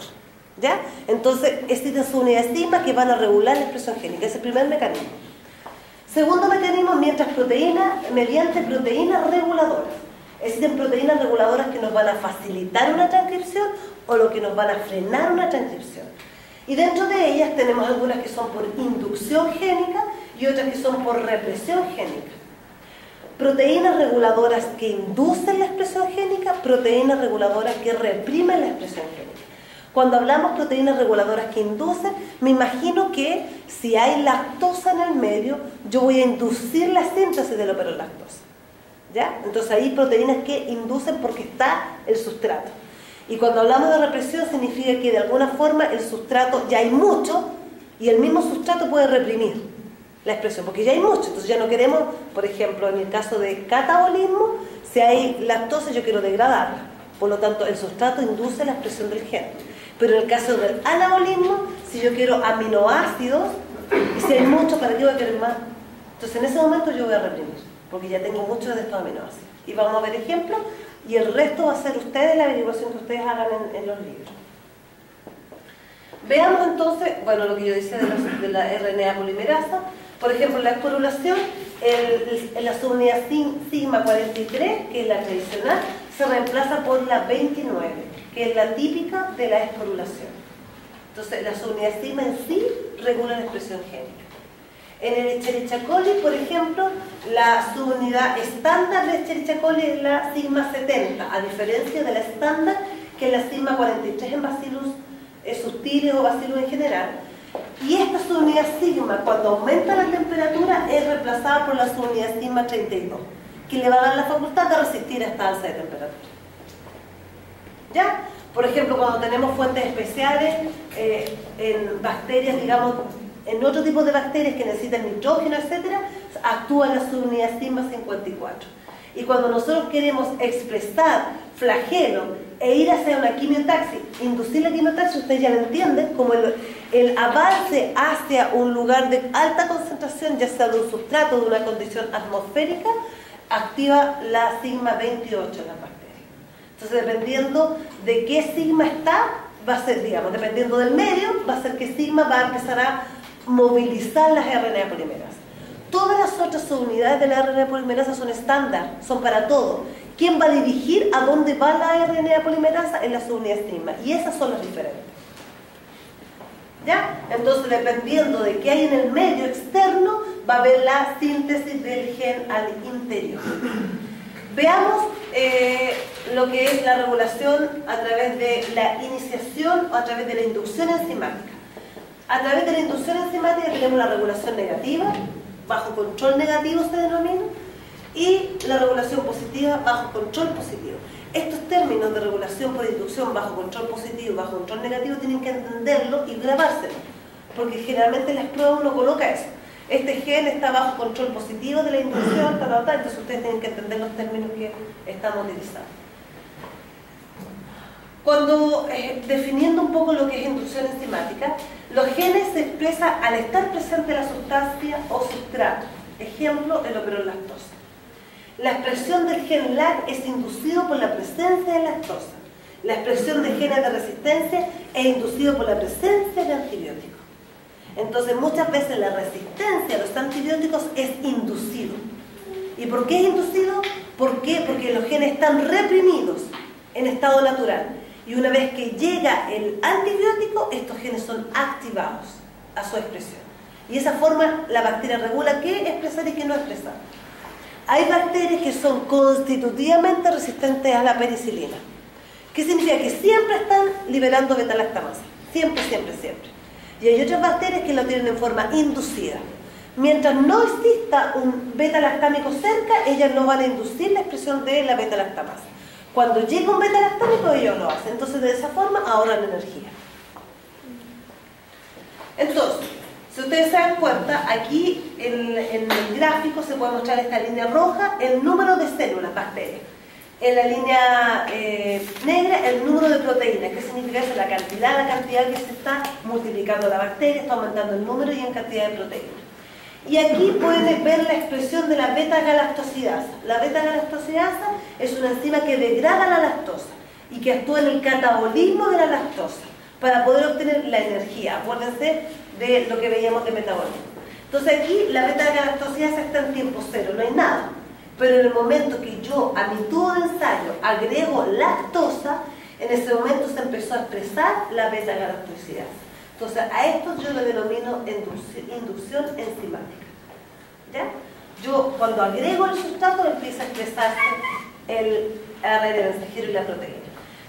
¿Ya? Entonces, existen subunidades sigma que van a regular la expresión génica. Ese es el primer mecanismo. Segundo mecanismo, mediante proteínas reguladoras. Existen proteínas reguladoras que nos van a facilitar una transcripción o lo que nos van a frenar una transcripción. Y dentro de ellas tenemos algunas que son por inducción génica y otras que son por represión génica. Proteínas reguladoras que inducen la expresión génica, proteínas reguladoras que reprimen la expresión génica. Cuando hablamos de proteínas reguladoras que inducen, me imagino que si hay lactosa en el medio, yo voy a inducir la síntesis de la operolactosa. ¿Ya? Entonces hay proteínas que inducen porque está el sustrato. Y cuando hablamos de represión significa que de alguna forma el sustrato ya hay mucho y el mismo sustrato puede reprimir la expresión, porque ya hay mucho. Entonces ya no queremos, por ejemplo, en el caso de catabolismo, si hay lactosa yo quiero degradarla. Por lo tanto, el sustrato induce la expresión del gen. Pero en el caso del anabolismo, si yo quiero aminoácidos, y si hay muchos, ¿para qué voy a querer más? Entonces en ese momento yo voy a reprimir, porque ya tengo muchos de estos aminoácidos. Y vamos a ver ejemplos, y el resto va a ser ustedes, la averiguación que ustedes hagan en los libros. Veamos entonces, bueno, lo que yo decía de la RNA polimerasa. Por ejemplo, la esporulación, la subunidad sigma 43, que es la tradicional, se reemplaza por la 29, que es la típica de la esporulación. Entonces, la subunidad sigma en sí regula la expresión génica. En el Escherichia coli, por ejemplo, la subunidad estándar de Escherichia coli es la sigma 70, a diferencia de la estándar, que es la sigma 43 en Bacillus subtilis o Bacillus en general. Y esta subunidad sigma, cuando aumenta la temperatura, es reemplazada por la subunidad sigma 32, que le va a dar la facultad de resistir a esta alza de temperatura. ¿Ya? Por ejemplo, cuando tenemos fuentes especiales en bacterias, digamos, en otro tipo de bacterias que necesitan nitrógeno, etc., actúa la subunidad sigma 54. Y cuando nosotros queremos expresar flagelo e ir hacia una quimiotaxis, inducir la quimiotaxis, ustedes ya lo entienden, como el avance hacia un lugar de alta concentración, ya sea de un sustrato, de una condición atmosférica, activa la sigma 28 en las bacterias. Entonces, dependiendo de qué sigma está, va a ser, digamos, dependiendo del medio, va a ser qué sigma va a empezar a movilizar las RNA polimerasas. Todas las otras subunidades de la RNA polimerasa son estándar, son para todo. ¿Quién va a dirigir a dónde va la RNA polimerasa? En la subunidad sigma. Y esas son las diferentes. ¿Ya? Entonces, dependiendo de qué hay en el medio externo, va a haber la síntesis del gen al interior. Veamos lo que es la regulación a través de la iniciación o a través de la inducción enzimática. A través de la inducción enzimática tenemos la regulación negativa, bajo control negativo se denomina, y la regulación positiva bajo control positivo. Estos términos de regulación por inducción bajo control positivo, bajo control negativo, tienen que entenderlo y grabárselo, porque generalmente en las pruebas uno coloca eso. Este gen está bajo control positivo de la inducción, entonces ustedes tienen que entender los términos que estamos utilizando. Cuando, definiendo un poco lo que es inducción enzimática, los genes se expresan al estar presente la sustancia o sustrato. Ejemplo, el operol lactosa. La expresión del gen LAC es inducido por la presencia de lactosa. La expresión de genes de resistencia es inducido por la presencia de antibióticos. Entonces, muchas veces la resistencia a los antibióticos es inducido. ¿Y por qué es inducido? ¿Por qué? Porque los genes están reprimidos en estado natural. Y una vez que llega el antibiótico, estos genes son activados a su expresión. Y de esa forma la bacteria regula qué expresar y qué no expresar. Hay bacterias que son constitutivamente resistentes a la penicilina. ¿Qué significa? Que siempre están liberando beta-lactamasa. Siempre, siempre, siempre. Y hay otras bacterias que lo tienen en forma inducida. Mientras no exista un beta-lactámico cerca, ellas no van a inducir la expresión de la beta-lactamasa. Cuando llega un beta-lactámico, ellos lo hacen. Entonces, de esa forma, ahorran energía. Entonces, si ustedes se dan cuenta, aquí en el gráfico se puede mostrar esta línea roja, el número de células, bacterias. En la línea negra, el número de proteínas. ¿Qué significa eso? La cantidad que se está multiplicando la bacteria, está aumentando el número y en cantidad de proteínas. Y aquí pueden ver la expresión de la beta-galactosidasa. La beta-galactosidasa es una enzima que degrada la lactosa y que actúa en el catabolismo de la lactosa para poder obtener la energía. Acuérdense de lo que veíamos de metabolismo. Entonces aquí la beta-galactosidasa está en tiempo cero, no hay nada. Pero en el momento que yo a mi tubo de ensayo agrego lactosa, en ese momento se empezó a expresar la beta-galactosidasa. Entonces, a esto yo lo denomino inducción enzimática. ¿Ya? Yo, cuando agrego el sustrato, empieza a expresarse el ARN mensajero y la proteína.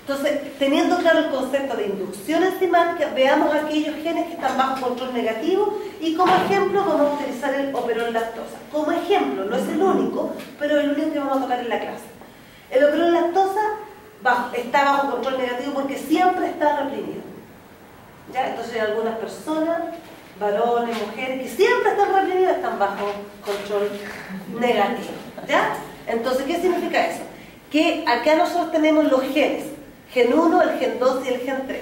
Entonces, teniendo claro el concepto de inducción enzimática, veamos aquellos genes que están bajo control negativo y como ejemplo vamos a utilizar el operol lactosa. Como ejemplo, no es el único, pero el único que vamos a tocar en la clase. El operol lactosa está bajo control negativo porque siempre está reprimido. ¿Ya? Entonces hay algunas personas, varones, mujeres, que siempre están reprimidos, están bajo control negativo. ¿Ya? Entonces, ¿qué significa eso? Que acá nosotros tenemos los genes, gen 1, el gen 2 y el gen 3.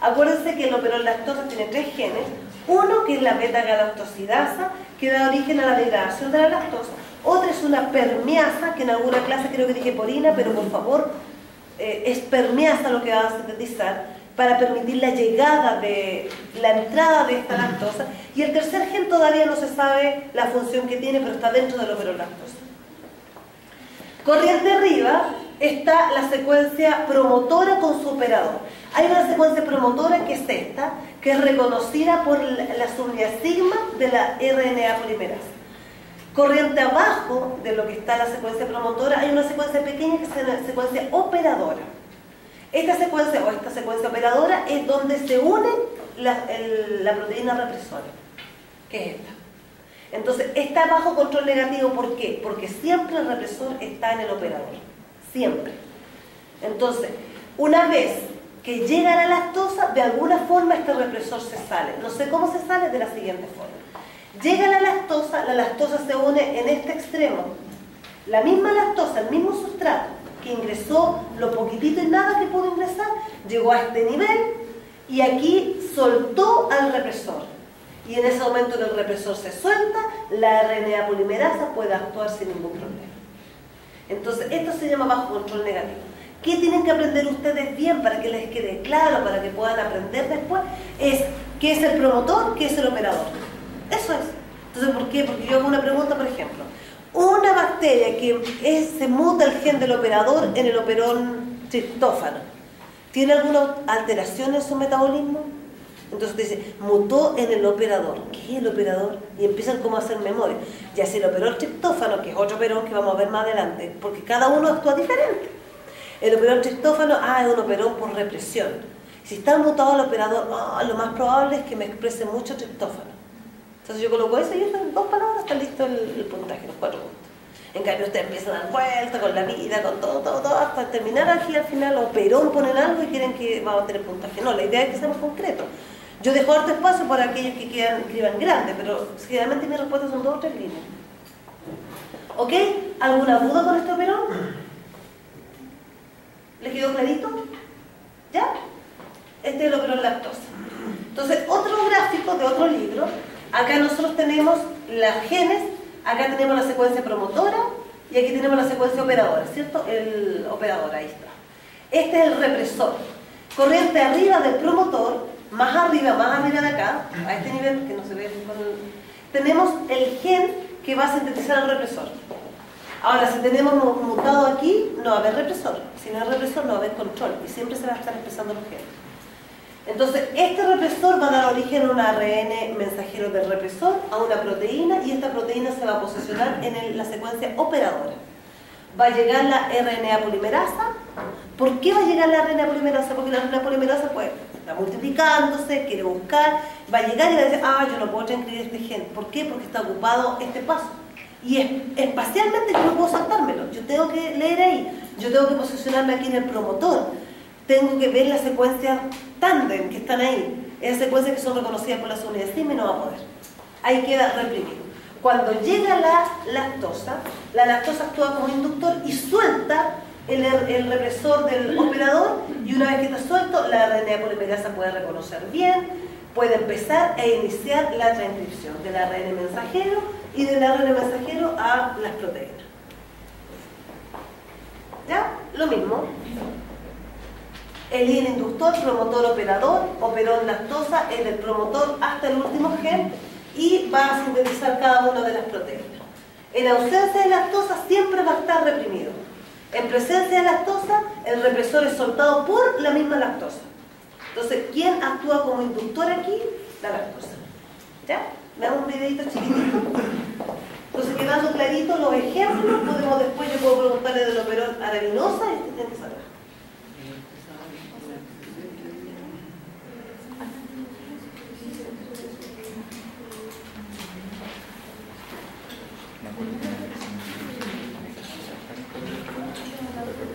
Acuérdense que el operol lactosa tiene 3 genes. Uno que es la beta-galactosidasa, que da origen a la degradación de la lactosa. Otra es una permeasa, que en alguna clase creo que dije porina, pero por favor, es permeasa lo que va a sintetizar para permitir la llegada de la entrada de esta lactosa. Y el tercer gen todavía no se sabe la función que tiene, pero está dentro del operol lactosa. Corriente arriba está la secuencia promotora con su operador. Hay una secuencia promotora que es esta, que es reconocida por la subunidad sigma de la RNA polimerasa. Corriente abajo de lo que está la secuencia promotora hay una secuencia pequeña que es la secuencia operadora. Esta secuencia operadora es donde se une la proteína represora, que es esta. Entonces está bajo control negativo. ¿Por qué? Porque siempre el represor está en el operador, siempre. Entonces, una vez que llega la lactosa, de alguna forma este represor se sale. No sé cómo se sale, de la siguiente forma. Llega la lactosa se une en este extremo. La misma lactosa, el mismo sustrato que ingresó lo poquitito y nada que pudo ingresar, llegó a este nivel y aquí soltó al represor. Y en ese momento que el represor se suelta, la RNA polimerasa puede actuar sin ningún problema. Entonces, esto se llama bajo control negativo. ¿Qué tienen que aprender ustedes bien para que les quede claro, para que puedan aprender después? Es qué es el promotor, qué es el operador. Eso es. Entonces, ¿por qué? Porque yo hago una pregunta, por ejemplo. Una bacteria que se muta el gen del operador en el operón triptófano, ¿tiene alguna alteración en su metabolismo? Entonces te dice, mutó en el operador. ¿Qué es el operador? Y empiezan como a hacer memoria. Ya si el operón triptófano, que es otro operón que vamos a ver más adelante, porque cada uno actúa diferente. El operón triptófano, es un operón por represión. Si está mutado el operador, lo más probable es que me exprese mucho triptófano. Entonces yo coloco eso y en 2 palabras está listo el puntaje, los 4 puntos. En cambio ustedes empiezan a dar vuelta con la vida, con todo, hasta terminar aquí al final, operón ponen algo y quieren que vamos a tener puntaje. No, la idea es que seamos concretos. Yo dejo harto espacio para aquellos que escriban grande, pero generalmente mis respuestas son 2 o 3 líneas. ¿Ok? ¿Alguna duda con este operón? ¿Les quedó clarito? ¿Ya? Este es el operón lactosa. Entonces, otro gráfico de otro libro. Acá nosotros tenemos las genes, acá tenemos la secuencia promotora y aquí tenemos la secuencia operadora, ¿cierto? El operador, ahí está. Este es el represor. Corriente arriba del promotor, más arriba de acá, a este nivel que no se ve con tenemos el gen que va a sintetizar el represor. Ahora, si tenemos mutado aquí, no va a haber represor. Si no hay represor, no va a haber control y siempre se va a estar expresando los genes. Entonces, este represor va a dar origen a un ARN mensajero del represor, a una proteína, y esta proteína se va a posicionar en la secuencia operadora. Va a llegar la RNA polimerasa. ¿Por qué va a llegar la RNA polimerasa? Porque la RNA polimerasa pues, está multiplicándose, quiere buscar, va a llegar y va a decir, yo no puedo transcribir este gen. ¿Por qué? Porque está ocupado este paso. Y espacialmente yo no puedo saltármelo, yo tengo que leer ahí, yo tengo que posicionarme aquí en el promotor. Tengo que ver las secuencias tándem que están ahí. Esas secuencias que son reconocidas por la subunidad sigma y no va a poder. Ahí queda reprimido. Cuando llega la lactosa actúa como inductor y suelta el represor del operador, y una vez que está suelto, la RNA polimerasa puede reconocer bien, puede empezar e iniciar la transcripción del ARN mensajero y del ARN mensajero a las proteínas. ¿Ya? Lo mismo. El inductor, promotor, operador, operón lactosa es del promotor hasta el último gen y va a sintetizar cada una de las proteínas. En ausencia de lactosa siempre va a estar reprimido. En presencia de lactosa, el represor es soltado por la misma lactosa. Entonces, ¿quién actúa como inductor aquí? La lactosa. ¿Ya? Veamos un videito chiquitito. Entonces, quedando clarito los ejemplos, podemos después, yo puedo preguntarle del operón arabinosa y tiene que saber.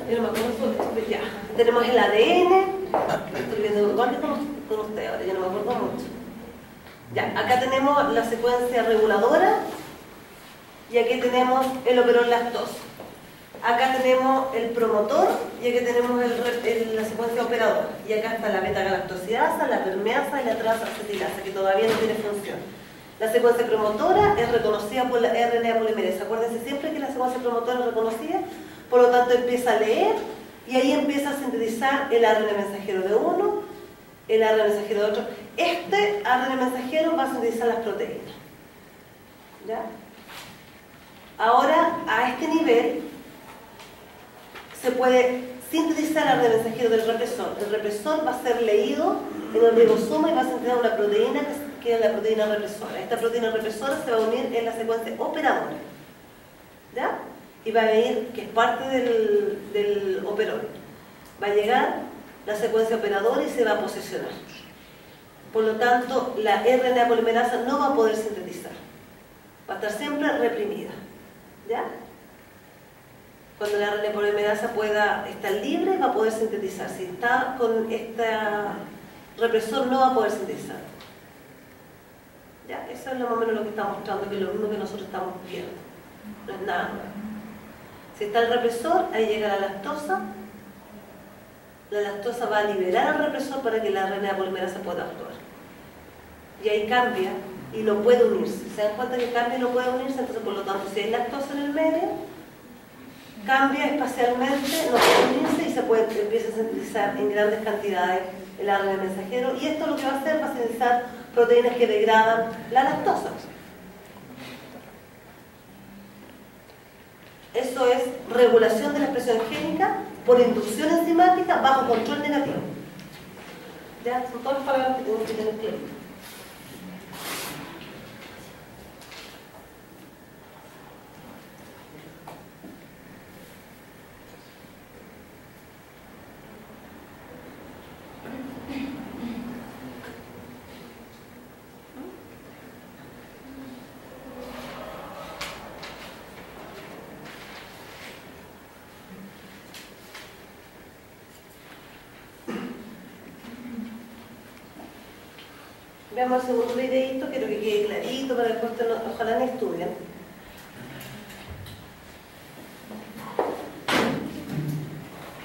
Yo no me acuerdo, ya. Tenemos el ADN. Estoy viendo igual que con usted ahora, yo no me acuerdo mucho. Ya, acá tenemos la secuencia reguladora y aquí tenemos el operón lactosa. Acá tenemos el promotor y acá tenemos la secuencia operadora. Y acá está la beta-galactosidasa, la permeasa y la transacetilasa, que todavía no tiene función. La secuencia promotora es reconocida por la RNA polimerasa. Acuérdense siempre que la secuencia promotora es reconocida, por lo tanto empieza a leer y ahí empieza a sintetizar el ARN mensajero de uno, el ARN mensajero de otro. Este ARN mensajero va a sintetizar las proteínas. ¿Ya? Ahora, a este nivel, se puede sintetizar el ARN mensajero del represor. El represor va a ser leído en el ribosoma y va a sintetizar una proteína que es la proteína represora. Esta proteína represora se va a unir en la secuencia operadora. ¿Ya? Y va a venir, que es parte del operón. Va a llegar la secuencia operadora y se va a posicionar. Por lo tanto, la RNA polimerasa no va a poder sintetizar. Va a estar siempre reprimida. ¿Ya? Cuando la RNA polimerasa pueda estar libre, va a poder sintetizar. Si está con este represor, no va a poder sintetizar. ¿Ya? Eso es más o menos lo que está mostrando, que es lo mismo que nosotros estamos viendo. No es nada nuevo. Si está el represor, ahí llega la lactosa. La lactosa va a liberar al represor para que la RNA polimerasa pueda actuar. Y ahí cambia y no puede unirse. ¿Se dan cuenta que cambia y no puede unirse? Entonces, por lo tanto, si hay lactosa en el medio, cambia espacialmente, no puede unirse y se puede, empieza a sintetizar en grandes cantidades el ARN mensajero. Y esto lo que va a hacer va a sintetizar proteínas que degradan la lactosa. Eso es regulación de la expresión génica por inducción enzimática bajo control negativo. ¿Ya? Son todas las palabras que tenemos que tener claras. Veamos el segundo videito, quiero que quede clarito para que después ojalá me estudien.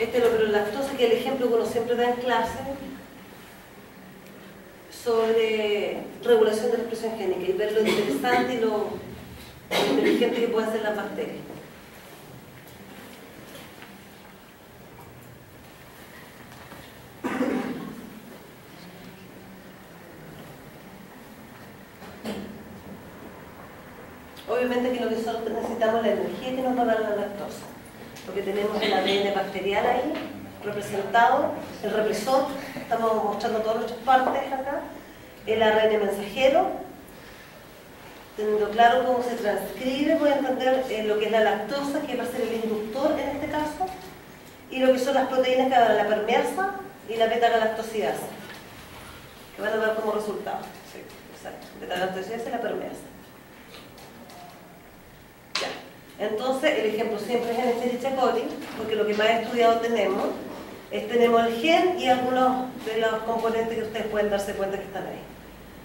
Este es lo lactosa, que es el ejemplo que uno siempre da en clase sobre regulación de la expresión génica y ver lo interesante y lo inteligente que pueden ser las bacterias. Obviamente que lo que nosotros necesitamos es la energía que nos va a dar la lactosa, porque tenemos el ADN bacterial ahí representado, el represor, estamos mostrando todas nuestras partes acá, el ARN mensajero, teniendo claro cómo se transcribe, voy a entender lo que es la lactosa, que va a ser el inductor en este caso, y lo que son las proteínas que van a la permeasa y la beta-galactosidasa, que van a dar como resultado. Sí, exacto, beta-galactosidasa y la permeasa. Entonces, el ejemplo siempre es en Escherichia coli, porque lo que más estudiado tenemos el gen y algunos de los componentes que ustedes pueden darse cuenta que están ahí.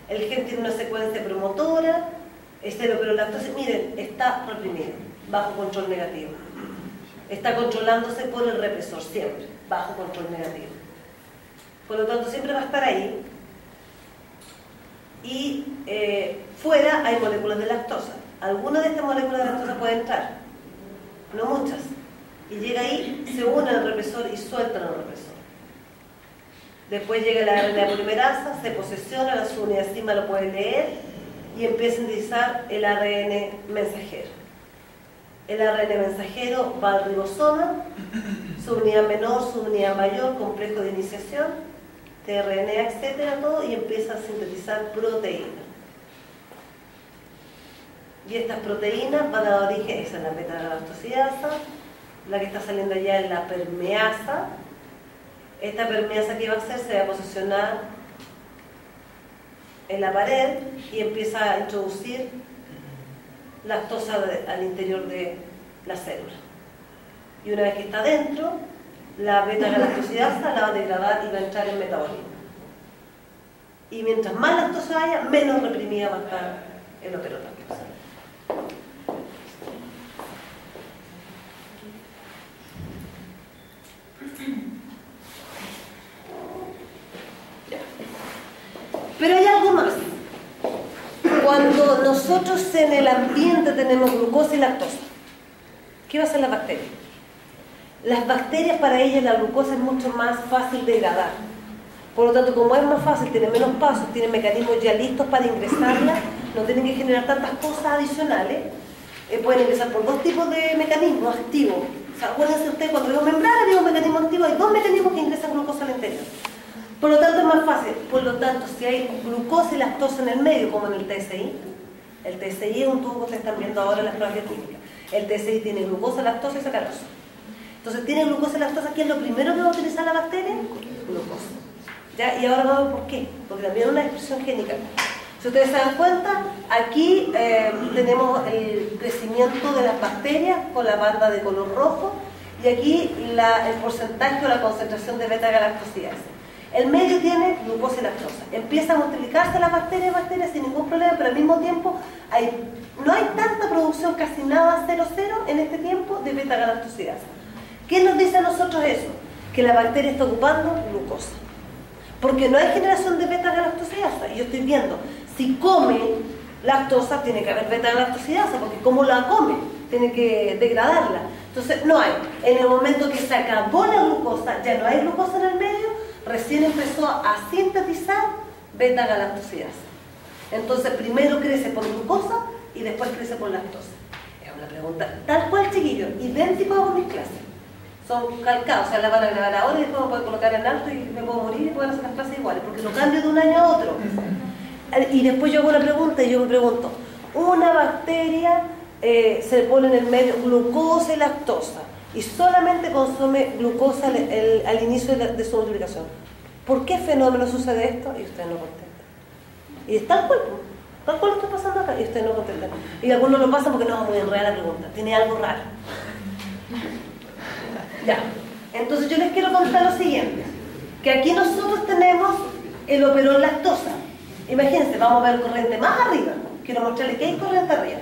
El gen tiene una secuencia promotora, pero lactosa, miren, está reprimido, bajo control negativo. Está controlándose por el represor, siempre, bajo control negativo. Por lo tanto, siempre va a estar ahí. Y fuera hay moléculas de lactosa. Algunas de estas moléculas de lactosa pueden entrar, no muchas. Y llega ahí, se une al represor y sueltan al represor. Después llega la RNA polimerasa, se posesiona, la subunidad encima lo puede leer y empieza a sintetizar el ARN mensajero. El ARN mensajero va al ribosoma, subunidad menor, subunidad mayor, complejo de iniciación, tRNA, etcétera, todo, y empieza a sintetizar proteínas. Y estas proteínas van a dar origen, esa es la beta-galactosidasa, la que está saliendo allá es la permeasa. Esta permeasa que va a hacer se va a posicionar en la pared y empieza a introducir lactosa al interior de la célula. Y una vez que está dentro, la beta-galactosidasa la va a degradar y va a entrar en metabolismo. Y mientras más lactosa haya, menos reprimida va a estar el operolactosa. Pero hay algo más. Cuando nosotros en el ambiente tenemos glucosa y lactosa, ¿qué va a hacer la bacteria? Las bacterias, para ellas la glucosa es mucho más fácil de degradar. Por lo tanto, como es más fácil, tiene menos pasos, tiene mecanismos ya listos para ingresarla, no tienen que generar tantas cosas adicionales, pueden ingresar por dos tipos de mecanismos activos. O sea, acuérdense ustedes, cuando digo membrana, digo mecanismo activo, hay dos mecanismos que ingresan glucosa al interior. Por lo tanto, es más fácil. Por lo tanto, si hay glucosa y lactosa en el medio, como en el TSI es un tubo que ustedes están viendo ahora en las pruebas bioquímicas. El TSI tiene glucosa, lactosa y sacarosa. Entonces, tiene glucosa y lactosa, ¿qué es lo primero que va a utilizar la bacteria? Glucosa. ¿Ya? Y ahora vamos a ver por qué. Porque también es una expresión génica. Si ustedes se dan cuenta, aquí tenemos el crecimiento de las bacterias con la banda de color rojo y aquí el porcentaje o la concentración de beta-galactosidasa. El medio tiene glucosa y lactosa. Empieza a multiplicarse las bacterias sin ningún problema, pero al mismo tiempo no hay tanta producción, casi nada, 0,0 en este tiempo de beta-galactosidasa. ¿Qué nos dice a nosotros eso? Que la bacteria está ocupando glucosa. Porque no hay generación de beta-galactosidasa. Y yo estoy viendo, si come lactosa, tiene que haber beta-galactosidasa, porque como la come, tiene que degradarla. Entonces, no hay. En el momento que se acabó la glucosa, ya no hay glucosa en el medio, recién empezó a sintetizar beta-galactosidasa. Entonces, primero crece por glucosa y después crece por lactosa. Es una pregunta tal cual, chiquillos, idéntico a mis clases. Son calcados, o sea, la van a grabar ahora y después me pueden colocar en alto y me puedo morir y pueden hacer las clases iguales, porque lo cambio de un año a otro. Y después yo hago una pregunta y yo me pregunto, una bacteria se le pone en el medio glucosa y lactosa y solamente consume glucosa al inicio de su multiplicación. ¿Por qué fenómeno sucede esto? Y ustedes no contestan. Y es tal cual lo estoy pasando acá y ustedes no contestan. Y algunos lo pasan porque no, muy enredada la pregunta, tiene algo raro. Ya, entonces yo les quiero contar lo siguiente, que aquí nosotros tenemos el operol lactosa. Imagínense, vamos a ver corriente más arriba. Quiero mostrarles que hay corriente arriba.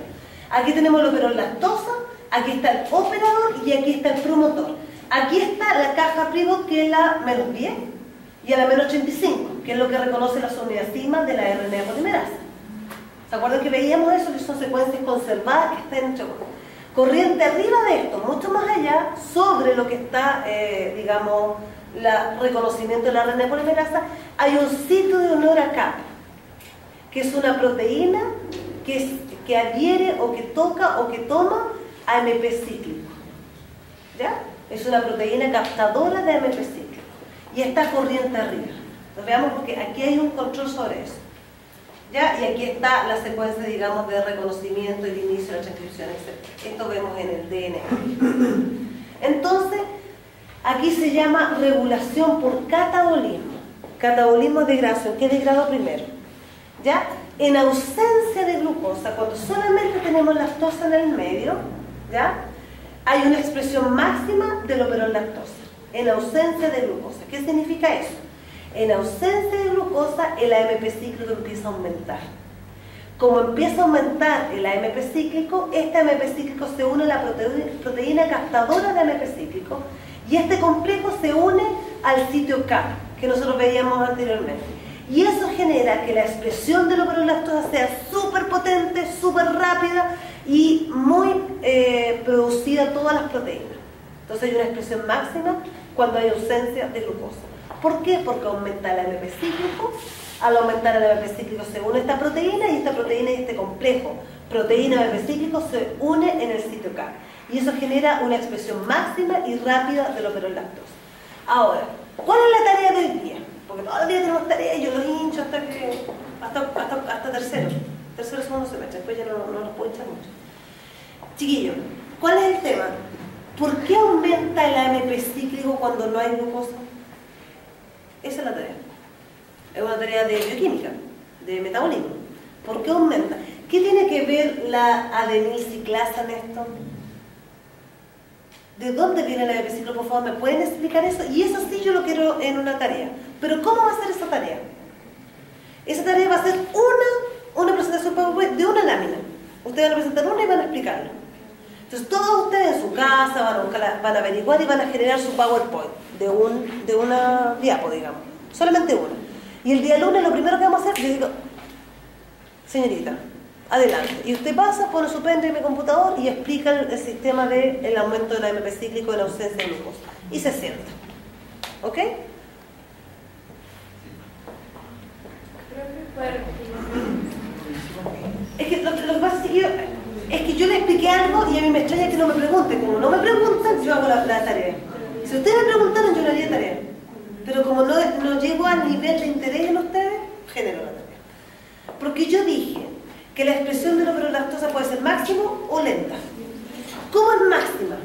Aquí tenemos el operol lactosa, aquí está el operador y aquí está el promotor. Aquí está la caja Privot, que es la menos 10 y a la menos 85, que es lo que reconoce la zoniazima de la RNA polimerasa. ¿Se acuerdan que veíamos eso? Que son secuencias conservadas que están entre corriente arriba de esto, mucho más allá, sobre lo que está, digamos, el reconocimiento de la RNA polimerasa, hay un sitio de honor acá, que es una proteína que adhiere o que toca o que toma AMP cíclico. ¿Ya? Es una proteína captadora de AMP cíclico. Y está corriente arriba. Lo veamos porque aquí hay un control sobre eso. ¿Ya? Y aquí está la secuencia, digamos, de reconocimiento, el inicio, la transcripción, etc. Esto vemos en el DNA. Entonces, aquí se llama regulación por catabolismo. Catabolismo de degradación. ¿Qué degrado primero? ¿Ya? En ausencia de glucosa, cuando solamente tenemos lactosa en el medio, ¿ya? Hay una expresión máxima del operol lactosa. En ausencia de glucosa. ¿Qué significa eso? En ausencia de glucosa, el AMP cíclico empieza a aumentar. Como empieza a aumentar el AMP cíclico, este AMP cíclico se une a la proteína captadora de AMP cíclico y este complejo se une al sitio K, que nosotros veíamos anteriormente. Y eso genera que la expresión del operol lactosa sea súper potente, súper rápida y muy producida todas las proteínas. Entonces hay una expresión máxima cuando hay ausencia de glucosa. ¿Por qué? Porque aumenta el AMP cíclico. Al aumentar el AMP cíclico se une esta proteína y esta proteína y este complejo proteína-AMP cíclico se une en el sitio K. Y eso genera una expresión máxima y rápida del operol lactosa. Ahora, ¿cuál es la tarea del día? Porque todos los días tenemos tareas y yo los hincho hasta tercero, segundo semestre. Después ya no los puedo hinchar mucho. Chiquillos, ¿cuál es el tema? ¿Por qué aumenta el AMP cíclico cuando no hay glucosa? Esa es la tarea. Es una tarea de bioquímica, de metabolismo. ¿Por qué aumenta? ¿Qué tiene que ver la adenilciclasa en esto? ¿De dónde viene el AMP cíclico? Por favor, ¿me pueden explicar eso? Y eso sí yo lo quiero en una tarea. ¿Pero cómo va a ser esa tarea? Esa tarea va a ser una presentación PowerPoint de una lámina. Ustedes van a presentar una y van a explicarlo. Entonces todos ustedes en su casa van a averiguar y van a generar su PowerPoint de una diapo, digamos. Solamente una. Y el día lunes lo primero que vamos a hacer, yo Señorita, adelante. Y usted pasa, pone su pendrive en mi computador y explica el sistema del aumento del AMP cíclico en ausencia de glucosa. Y se sienta. ¿Ok? Es que lo que pasa es que yo le expliqué algo y a mí me extraña que no me pregunten. Como no me preguntan, yo hago la tarea. Si ustedes me preguntaran, yo no haría tarea. Pero como no llego al nivel de interés en ustedes, genero la tarea. Porque yo dije que la expresión de la operolactosa puede ser máximo o lenta. ¿Cómo es máxima?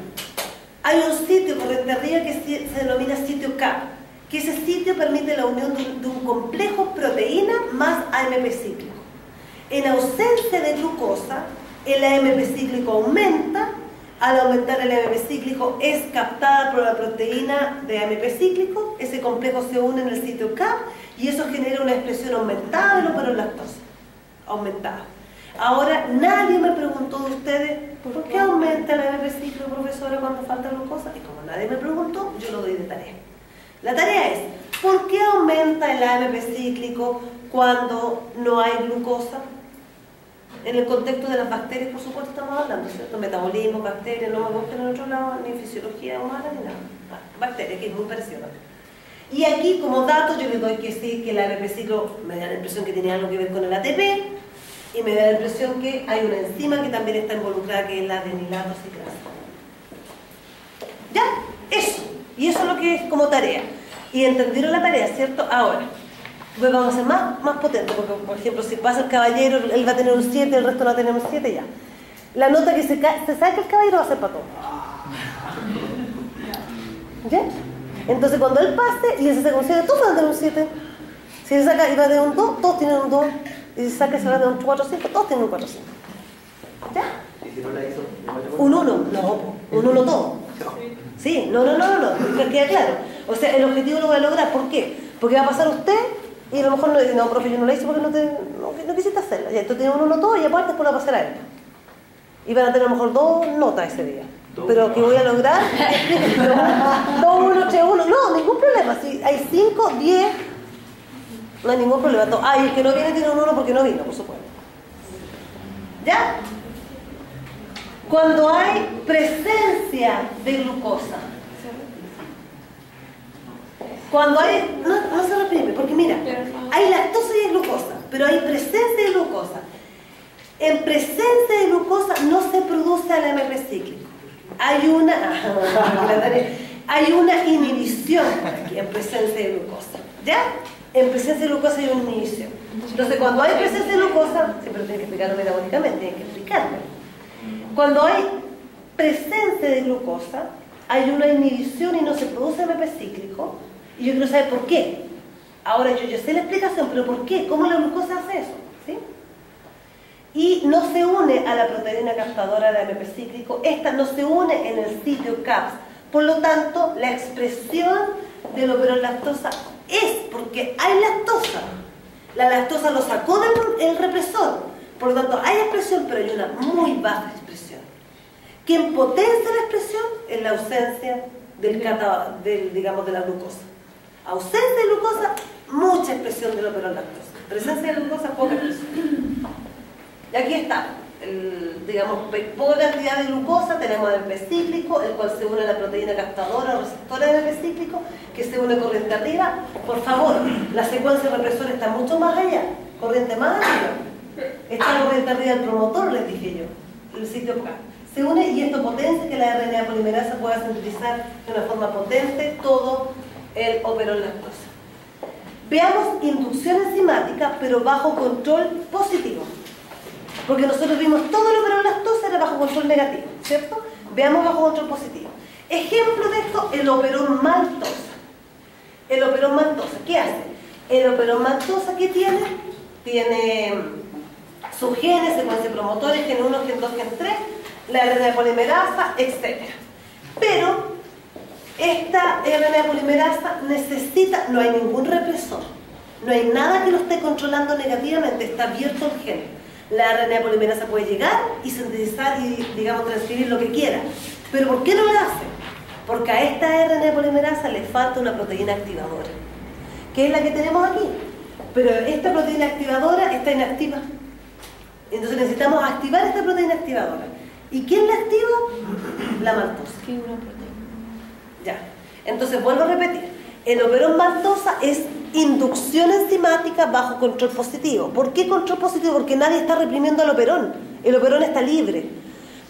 Hay un sitio corriente arriba que se denomina sitio CAP, que ese sitio permite la unión de un complejo proteína más AMP cíclico. En ausencia de glucosa, el AMP cíclico aumenta. Al aumentar el AMP cíclico es captada por la proteína de AMP cíclico, ese complejo se une en el sitio CAP y eso genera una expresión aumentada de la operolactosa. Aumentada. Ahora, nadie me preguntó de ustedes ¿por qué aumenta el AMP cíclico, profesora, cuando falta glucosa? Y como nadie me preguntó, yo lo doy de tarea. La tarea es, ¿por qué aumenta el AMP cíclico cuando no hay glucosa? En el contexto de las bacterias, por supuesto, estamos hablando, ¿cierto? Metabolismo, bacterias, no me busquen en otro lado, ni fisiología humana, ni nada. Bacterias, que es muy parecido. Y aquí, como dato, yo les doy que sí, que el AMP cíclico me da la impresión que tiene algo que ver con el ATP, y me da la impresión que hay una enzima que también está involucrada, que es la adenilato ciclasa. ¿Ya? Eso. Y eso es lo que es como tarea. Y entendieron la tarea, ¿cierto? Ahora, pues vamos a hacer más potente, porque, por ejemplo, si pasa el caballero, él va a tener un 7, el resto no va a tener un 7, ya. La nota que se saca el caballero va a ser para todo. ¿Ya? Entonces, cuando él pase y él se saca un 7, todos van a tener un 7. Si él saca y va a tener un 2, todos tienen un 2. Y si saca y se va a tener un 4, 5, todos tienen un 4, 5. ¿Ya? ¿Y si no la hizo? Un 1, no, un 1 todo. Sí, no, que queda claro. O sea, el objetivo lo va a lograr. ¿Por qué? Porque va a pasar usted y a lo mejor no dice, no, profe, yo no la hice porque no quisiste hacerla. Ya, entonces tiene un 1 todo y aparte después la va a pasar a él. Y van a tener a lo mejor 2 notas ese día. Pero que voy a lograr, 2, 1, 3, 1, no, ningún problema. Si hay 5, 10, no hay ningún problema. Y el que no viene tiene un 1 porque no vino, por supuesto. ¿Ya? Cuando hay presencia de glucosa. Cuando hay, no se reprime, porque mira, hay lactosa y hay glucosa, pero hay presencia de glucosa. En presencia de glucosa no se produce el AMP cíclico. Hay una inhibición aquí en presencia de glucosa. ¿Ya? En presencia de glucosa hay una inhibición. Entonces, cuando hay presencia de glucosa, siempre tienen que explicarlo metabólicamente, tienen que explicarlo. Cuando hay presencia de glucosa, hay una inhibición y no se produce AMP cíclico. Y yo quiero saber por qué. Ahora yo sé la explicación, pero ¿por qué? ¿Cómo la glucosa hace eso? ¿Sí? Y no se une a la proteína captadora de AMP cíclico. Esta no se une en el sitio CAPS. Por lo tanto, la expresión de la operolactosa es porque hay lactosa. La lactosa lo sacó del represor. Por lo tanto, hay expresión, pero hay una muy baja expresión. Quien potencia la expresión es la ausencia digamos, de la glucosa. Ausencia de glucosa, mucha expresión de la operolactosa. Presencia de glucosa, poca expresión. Y aquí está, digamos, poca cantidad de glucosa, tenemos el AMP cíclico, el cual se une a la proteína captadora o receptora del AMP cíclico, que se une corriente arriba. Por favor, la secuencia represora está mucho más allá, corriente más arriba. Está corriente arriba del promotor, les dije yo, el sitio acá. Se une y esto potencia que la RNA polimerasa pueda sintetizar de una forma potente todo el operolactosa. Veamos inducción enzimática, pero bajo control positivo. Porque nosotros vimos todo el operolactosa era bajo control negativo, ¿cierto? Veamos bajo control positivo. Ejemplo de esto, el operón maltosa. El operón maltosa, ¿qué hace? El operón maltosa, ¿qué tiene? Tiene sus genes, secuencia de promotores, gen 1, gen 2, gen 3, la RNA polimerasa, etc. Pero esta RNA polimerasa necesita, no hay ningún represor, no hay nada que lo esté controlando negativamente, está abierto el gen. La RNA polimerasa puede llegar y sintetizar y, digamos, transcribir lo que quiera. ¿Pero por qué no lo hace? Porque a esta RNA polimerasa le falta una proteína activadora, que es la que tenemos aquí. Pero esta proteína activadora está inactiva. Entonces necesitamos activar esta proteína activadora. ¿Y quién la activa? La maltosa. ¿Qué es una proteína? Ya. Entonces vuelvo a repetir. El operón maltosa es inducción enzimática bajo control positivo. ¿Por qué control positivo? Porque nadie está reprimiendo al operón. El operón está libre.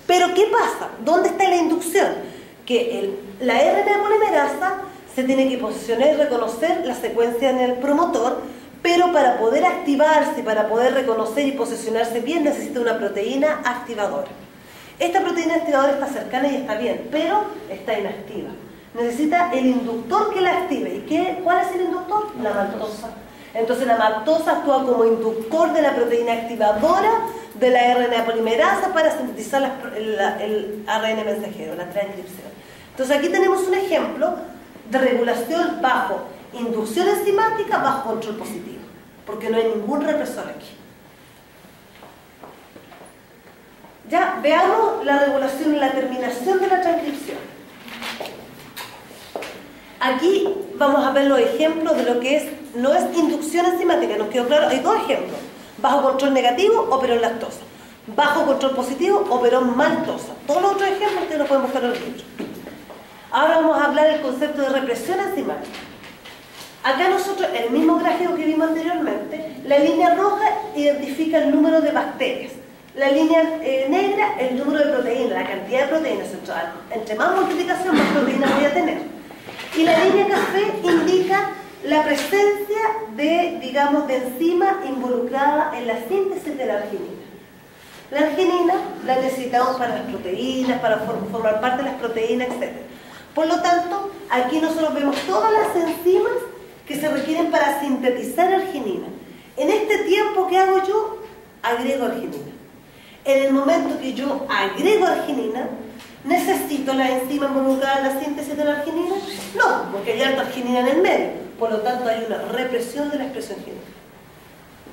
Pero ¿qué pasa? ¿Dónde está la inducción? Que la RNA polimerasa se tiene que posicionar y reconocer la secuencia en el promotor, pero para poder activarse, para poder reconocer y posicionarse bien, necesita una proteína activadora. Esta proteína activadora está cercana y está bien, pero está inactiva. Necesita el inductor que la active. ¿Y cuál es el inductor? La maltosa. Entonces la maltosa actúa como inductor de la proteína activadora de la RNA polimerasa para sintetizar el ARN mensajero, la transcripción. Entonces aquí tenemos un ejemplo de regulación bajo inducción enzimática bajo control positivo, porque no hay ningún represor aquí. Ya, veamos la regulación y la terminación de la transcripción. Aquí vamos a ver los ejemplos de lo que no es inducción enzimática. Nos quedó claro, hay dos ejemplos. Bajo control negativo, operón lactosa. Bajo control positivo, operón maltosa. Todos los otros ejemplos que nos pueden buscar en los libros. Ahora vamos a hablar del concepto de represión enzimática. Acá nosotros, el mismo gráfico que vimos anteriormente, la línea roja identifica el número de bacterias. La línea negra, el número de proteínas, la cantidad de proteínas. Entre más multiplicación, más proteínas voy a tener. Y la línea café indica la presencia de, digamos, de enzima involucrada en la síntesis de la arginina. La arginina la necesitamos para las proteínas, para formar parte de las proteínas, etc. Por lo tanto, aquí nosotros vemos todas las enzimas que se requieren para sintetizar arginina. En este tiempo, ¿qué hago yo? Agrego arginina. En el momento que yo agrego arginina, ¿necesito la enzima involucrada en la síntesis de la arginina? No, porque hay alta arginina en el medio. Por lo tanto, hay una represión de la expresión genética.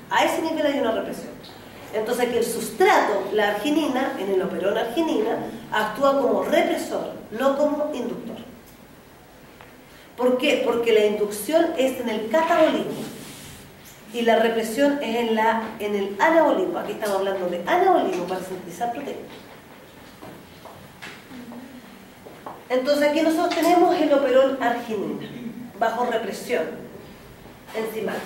A ese nivel hay una represión. Entonces, aquí el sustrato, la arginina, en el operón arginina, actúa como represor, no como inductor. ¿Por qué? Porque la inducción es en el catabolismo y la represión es en el anabolismo. Aquí estamos hablando de anabolismo para sintetizar proteínas. Entonces aquí nosotros tenemos el operón arginina, bajo represión enzimática.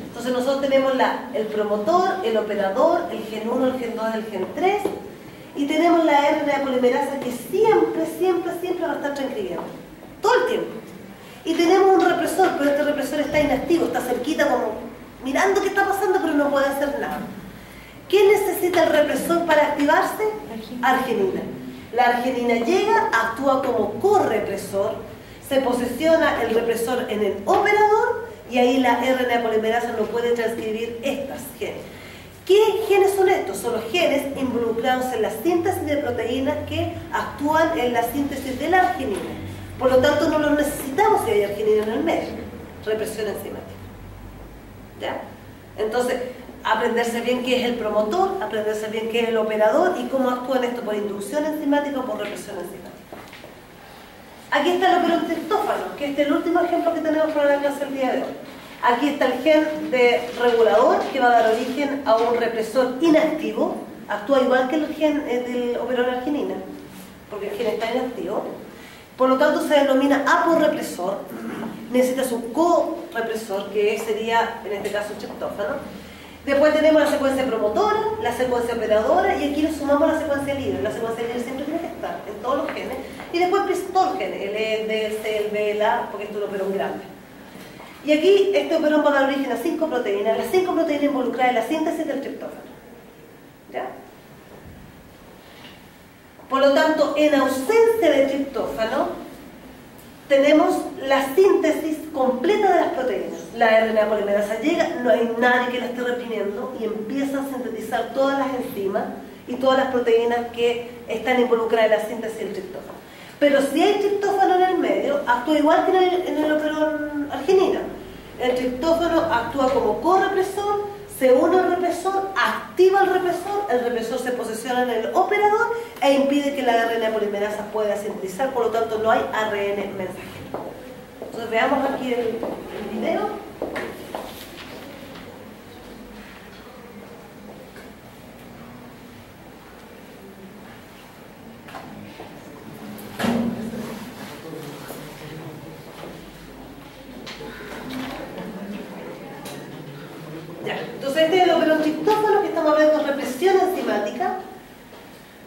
Entonces nosotros tenemos el promotor, el operador, el gen 1, el gen 2, el gen 3, y tenemos la RNA polimerasa que siempre va a estar transcribiendo, todo el tiempo. Y tenemos un represor, pero este represor está inactivo, está cerquita como mirando qué está pasando, pero no puede hacer nada. ¿Qué necesita el represor para activarse? Arginina. La arginina llega, actúa como correpresor, se posiciona el represor en el operador y ahí la RNA polimerasa no puede transcribir estas genes. ¿Qué genes son estos? Son los genes involucrados en la síntesis de proteínas que actúan en la síntesis de la arginina. Por lo tanto, no los necesitamos si hay arginina en el medio. Represión enzimática. ¿Ya? Entonces, aprenderse bien qué es el promotor, aprenderse bien qué es el operador y cómo actúan esto por inducción enzimática o por represión enzimática. Aquí está el operón triptófano, que es el último ejemplo que tenemos para la clase el día de hoy. Aquí está el gen de regulador que va a dar origen a un represor inactivo, actúa igual que el gen del operón arginina, porque el gen está inactivo. Por lo tanto se denomina aporrepresor, necesitas un co-represor que sería en este caso un triptófano. Después tenemos la secuencia promotora, la secuencia operadora y aquí le sumamos la secuencia libre. La secuencia libre siempre tiene que estar en todos los genes. Y después todos los genes, el E, el D, el C, el B, el A, porque esto es un operón grande. Y aquí este operón va a dar origen a 5 proteínas, las 5 proteínas involucradas en la síntesis del triptófano. ¿Ya? Por lo tanto, en ausencia de triptófano, tenemos la síntesis completa de las proteínas. La RNA polimerasa llega, no hay nadie que la esté reprimiendo y empieza a sintetizar todas las enzimas y todas las proteínas que están involucradas en la síntesis del triptófano. Pero si hay triptófano en el medio, actúa igual que en el operón arginina. El triptófano actúa como correpresor, se une al represor, activa el represor se posiciona en el operador e impide que la RNA polimerasa pueda sintetizar, por lo tanto no hay ARN mensajero. Entonces veamos aquí el video. enzimática,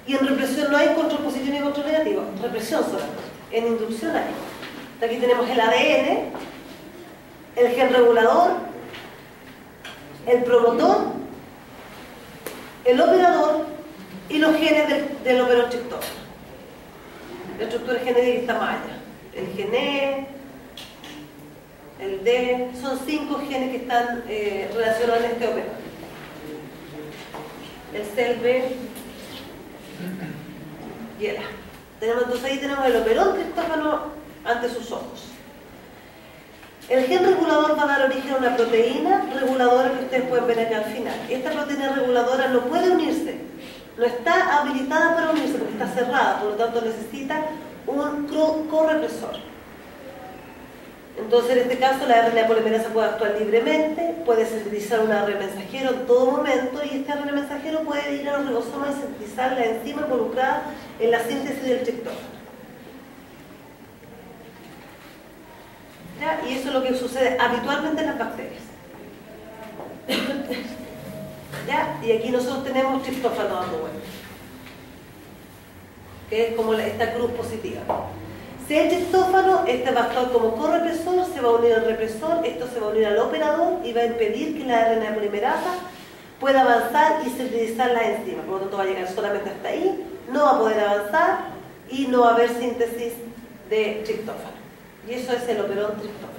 y en represión no hay control positivo ni control negativo, represión solamente. En inducción hay. Aquí tenemos el ADN, el gen regulador, el promotor, el operador y los genes del operador triptófano. La estructura genética está más allá. El gen E, el D, son 5 genes que están relacionados en este operador. El CELB y el A. Entonces ahí tenemos el operón triptófano ante sus ojos. El gen regulador va a dar origen a una proteína reguladora que ustedes pueden ver acá al final. Esta proteína reguladora no puede unirse, no está habilitada para unirse porque está cerrada, por lo tanto necesita un correpresor. Entonces en este caso la RNA polimerasa puede actuar libremente, puede sintetizar un ARN mensajero en todo momento y este ARN mensajero puede ir a los ribosomas y sintetizar la enzima involucrada en la síntesis del triptófano. ¿Ya? Y eso es lo que sucede habitualmente en las bacterias. ¿Ya? Y aquí nosotros tenemos triptófano dando vueltas, que es como esta cruz positiva. Si hay triptófano, este va a actuar como correpresor, se va a unir al represor, esto se va a unir al operador y va a impedir que la RNA polimerasa pueda avanzar y sintetizar las enzimas. Por lo tanto va a llegar solamente hasta ahí, no va a poder avanzar y no va a haber síntesis de triptófano. Y eso es el operón triptófano.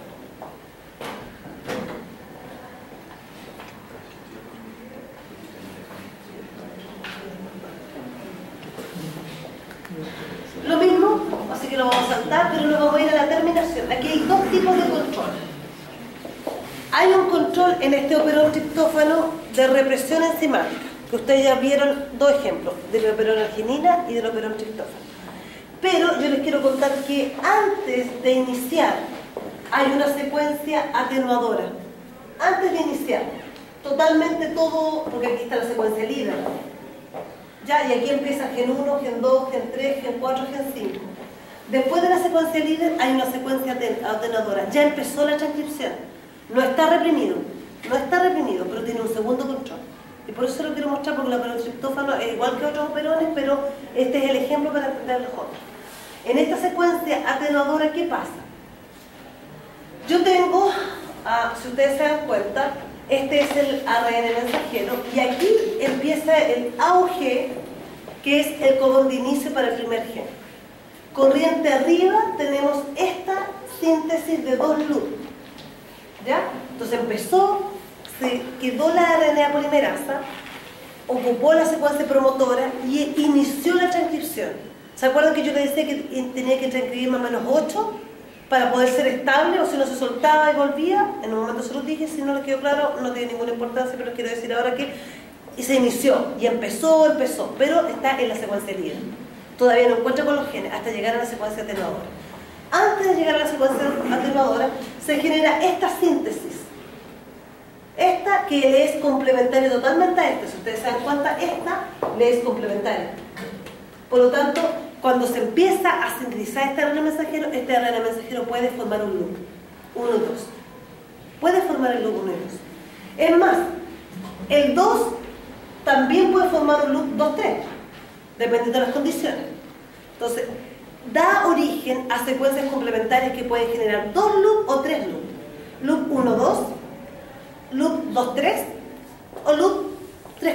Lo mismo, así que lo vamos a saltar, pero luego vamos a ir a la terminación. Aquí hay dos tipos de control. Hay un control en este operón triptófano de represión enzimática, que ustedes ya vieron dos ejemplos, del operón arginina y del operón triptófano. Pero yo les quiero contar que antes de iniciar hay una secuencia atenuadora. Antes de iniciar, totalmente todo, porque aquí está la secuencia líder. Ya, y aquí empieza gen 1, gen 2, gen 3, gen 4, gen 5. Después de la secuencia líder hay una secuencia atenuadora. Ya empezó la transcripción. No está reprimido, pero tiene un segundo control. Y por eso lo quiero mostrar, porque el operón triptófano es igual que otros operones, pero este es el ejemplo para entender los otros. En esta secuencia atenuadora, ¿qué pasa? Yo tengo, si ustedes se dan cuenta, este es el ARN mensajero y aquí empieza el AUG, que es el codón de inicio para el primer gen. Corriente arriba tenemos esta síntesis de 2 loop. ¿Ya? Entonces empezó, se quedó la RNA polimerasa, ocupó la secuencia promotora y inició la transcripción. ¿Se acuerdan que yo les decía que tenía que transcribir más o menos 8 para poder ser estable, o si no se soltaba y volvía? En un momento se los dije, si no les quedó claro no tiene ninguna importancia, pero les quiero decir ahora que se inició y empezó, pero está en la secuencia líder. Todavía no encuentra con los genes hasta llegar a la secuencia atenuadora. Antes de llegar a la secuencia atenuadora se genera esta síntesis. Esta que le es complementaria totalmente a esta. Si ustedes se dan cuenta, esta le es complementaria. Por lo tanto, cuando se empieza a sintetizar este ARN mensajero puede formar un loop 1 y 2. Puede formar el loop 1 y 2. Es más, el 2 también puede formar un loop 2-3, dependiendo de las condiciones. Entonces, da origen a secuencias complementarias que pueden generar 2 loops o 3 loops. Loop 1-2, loop 2-3 o loop 3-4.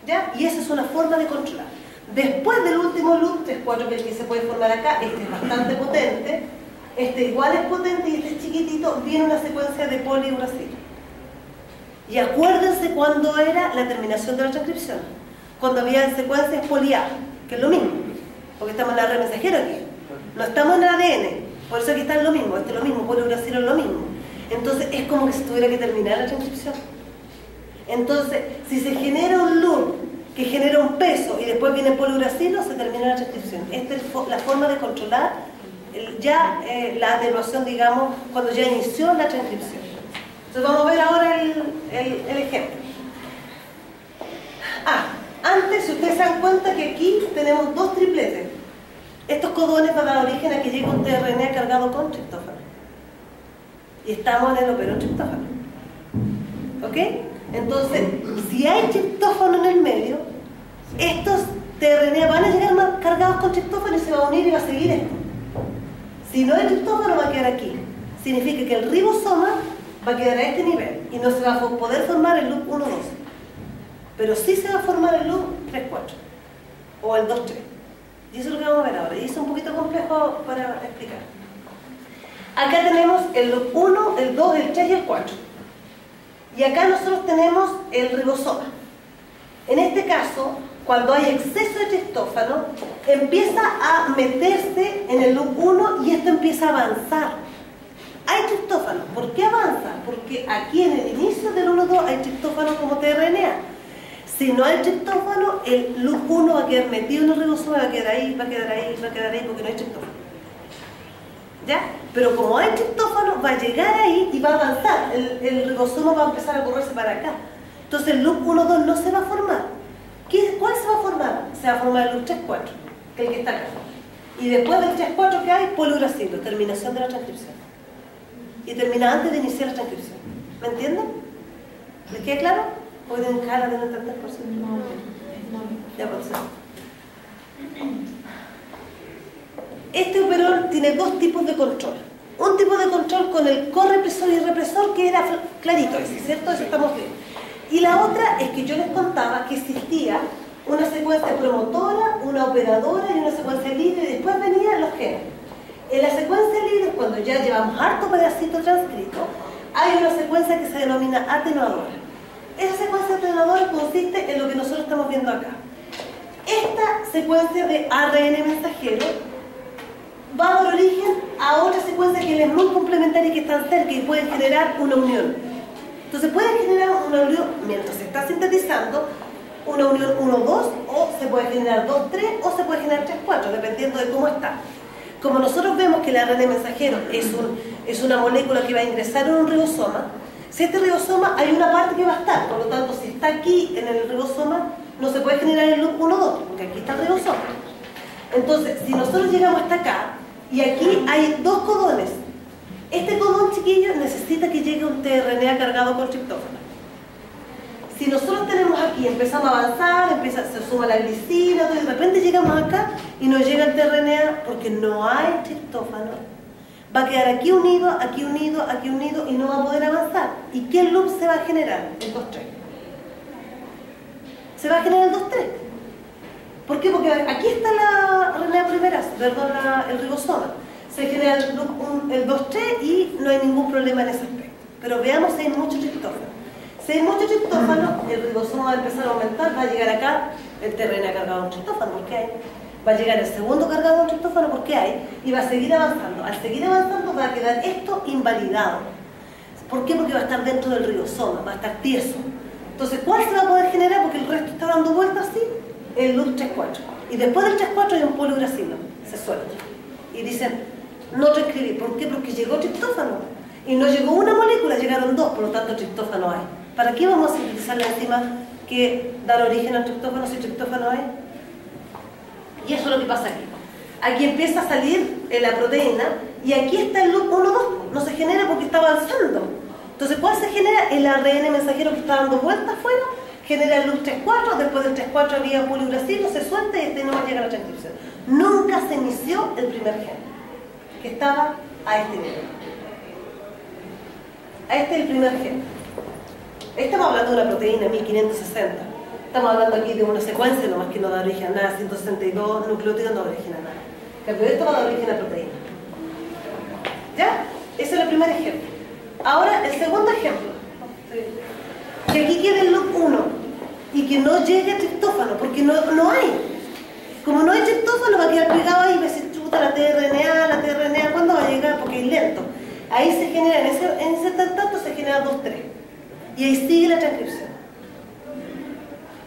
¿Ya? Y esa es una forma de controlar. Después del último loop 3-4, que es el que se puede formar acá, este es bastante potente, este igual es potente y este es chiquitito, viene una secuencia de poliuracilo. Y acuérdense cuándo era la terminación de la transcripción. Cuando había secuencias poli-A, que es lo mismo, porque estamos en la ARN mensajero aquí. No estamos en el ADN, por eso aquí está lo mismo, este es lo mismo, poliuracilo es lo mismo. Entonces es como que se tuviera que terminar la transcripción. Entonces, si se genera un loop que genera un peso y después viene poliuracilo, se termina la transcripción. Esta es la forma de controlar ya la atenuación, digamos, cuando ya inició la transcripción. Entonces vamos a ver ahora el ejemplo. Antes, si ustedes se dan cuenta que aquí tenemos 2 tripletes. Estos codones van a dar origen a que llegue un tRNA cargado con triptófano. Y estamos en el operón triptófano. ¿Ok? Entonces, si hay triptófano en el medio, estos tRNA van a llegar más cargados con triptófano y se va a unir y va a seguir esto. Si no hay triptófano, va a quedar aquí. Significa que el ribosoma va a quedar a este nivel y no se va a poder formar el loop 1-2. Pero sí se va a formar el loop 3-4 o el 2-3. Y eso es lo que vamos a ver ahora. Y eso es un poquito complejo para explicar. Acá tenemos el loop 1, el 2, el 3 y el 4. Y acá nosotros tenemos el ribosoma. En este caso, cuando hay exceso de triptófano, empieza a meterse en el loop 1 y esto empieza a avanzar. Hay triptófano. ¿Por qué avanza? Porque aquí en el inicio del 1-2 hay triptófano como tRNA. Si no hay triptófano, el loop 1 va a quedar metido en el ribosoma, va a quedar ahí, va a quedar ahí, va a quedar ahí, porque no hay triptófano. ¿Ya? Pero como hay triptófano, va a llegar ahí y va a avanzar. El ribosoma va a empezar a correrse para acá. Entonces el loop 1-2 no se va a formar. ¿Cuál se va a formar? Se va a formar el loop 3-4, que es el que está acá. Y después del 3-4 que hay, poliuracilo, terminación de la transcripción. Y termina antes de iniciar la transcripción. ¿Me entienden? ¿Les queda claro? ¿Pueden cara de no entender por sí? No. Ya, por eso. Este operón tiene dos tipos de control. Un tipo de control con el correpresor y represor, que era clarito ese, ¿cierto? Eso estamos bien. Y la otra es que yo les contaba que existía una secuencia promotora, una operadora y una secuencia libre, y después venían los genes. En la secuencia libre, cuando ya llevamos harto pedacito transcrito, hay una secuencia que se denomina atenuadora. Esa secuencia atenuadora consiste en lo que nosotros estamos viendo acá. Esta secuencia de ARN mensajero va a dar origen a otra secuencia que es muy complementaria y que están cerca y pueden generar una unión. Entonces pueden generar una unión mientras se está sintetizando, una unión 1-2, o se puede generar 2-3, o se puede generar 3-4, dependiendo de cómo está. Como nosotros vemos que el ARN mensajero es una molécula que va a ingresar en un ribosoma, si este ribosoma hay una parte que va a estar, por lo tanto si está aquí en el ribosoma, no se puede generar el loop 1-2, porque aquí está el ribosoma. Entonces, si nosotros llegamos hasta acá, y aquí hay dos codones, este codón chiquillo necesita que llegue un tRNA cargado con triptófano. Si nosotros tenemos aquí, empezamos a avanzar, se suma la glicina, y de repente llegamos acá y nos llega el tRNA porque no hay triptófano, va a quedar aquí unido, aquí unido, aquí unido y no va a poder avanzar. ¿Y qué loop se va a generar? El 2-3. Se va a generar el 2-3. ¿Por qué? Porque aquí está la RNA primerasa, perdón, el ribosoma. Se genera el 2-3 y no hay ningún problema en ese aspecto. Pero veamos si hay mucho triptófano. Si hay mucho triptófano, el ribosoma va a empezar a aumentar, va a llegar acá el tRNA cargado de triptófano, porque hay. Va a llegar el segundo cargado de triptófano, porque hay, y va a seguir avanzando. Al seguir avanzando va a quedar esto invalidado. ¿Por qué? Porque va a estar dentro del ribosoma, va a estar tieso. Entonces, ¿cuál se va a poder generar? Porque el resto está dando vueltas así, el loop 3-4. Y después del 3-4 hay un poliuracilo, se suelta. Y dicen, no transcribí. ¿Por qué? Porque llegó triptófano. Y no llegó una molécula, llegaron dos, por lo tanto triptófano hay. ¿Para qué vamos a sintetizar la enzima que da origen al triptófano si triptófano hay? Y eso es lo que pasa aquí. Aquí empieza a salir la proteína y aquí está el loop 1-2. No se genera porque está avanzando. Entonces, ¿cuál se genera? El ARN mensajero que está dando vueltas afuera, genera el loop 3-4, después del 3-4 había poliuracilo, se suelta y este no va a llegar a la transcripción. Nunca se inició el primer gen, que estaba a este nivel. Este es el primer gen. Estamos hablando de una proteína 1560. Estamos hablando aquí de una secuencia, nomás que no da origen a nada, 162 nucleótidos no da origen a nada. Pero esto va a dar origen a proteína. ¿Ya? Ese es el primer ejemplo. Ahora, el segundo ejemplo. Que aquí quede el loop 1 y que no llegue a triptófano, porque no hay. Como no hay triptófano, va a quedar pegado ahí y va a decir, chuta, la tRNA, ¿cuándo va a llegar? Porque es lento. Ahí se genera, en ese tanto se genera 2-3. Y ahí sigue la transcripción.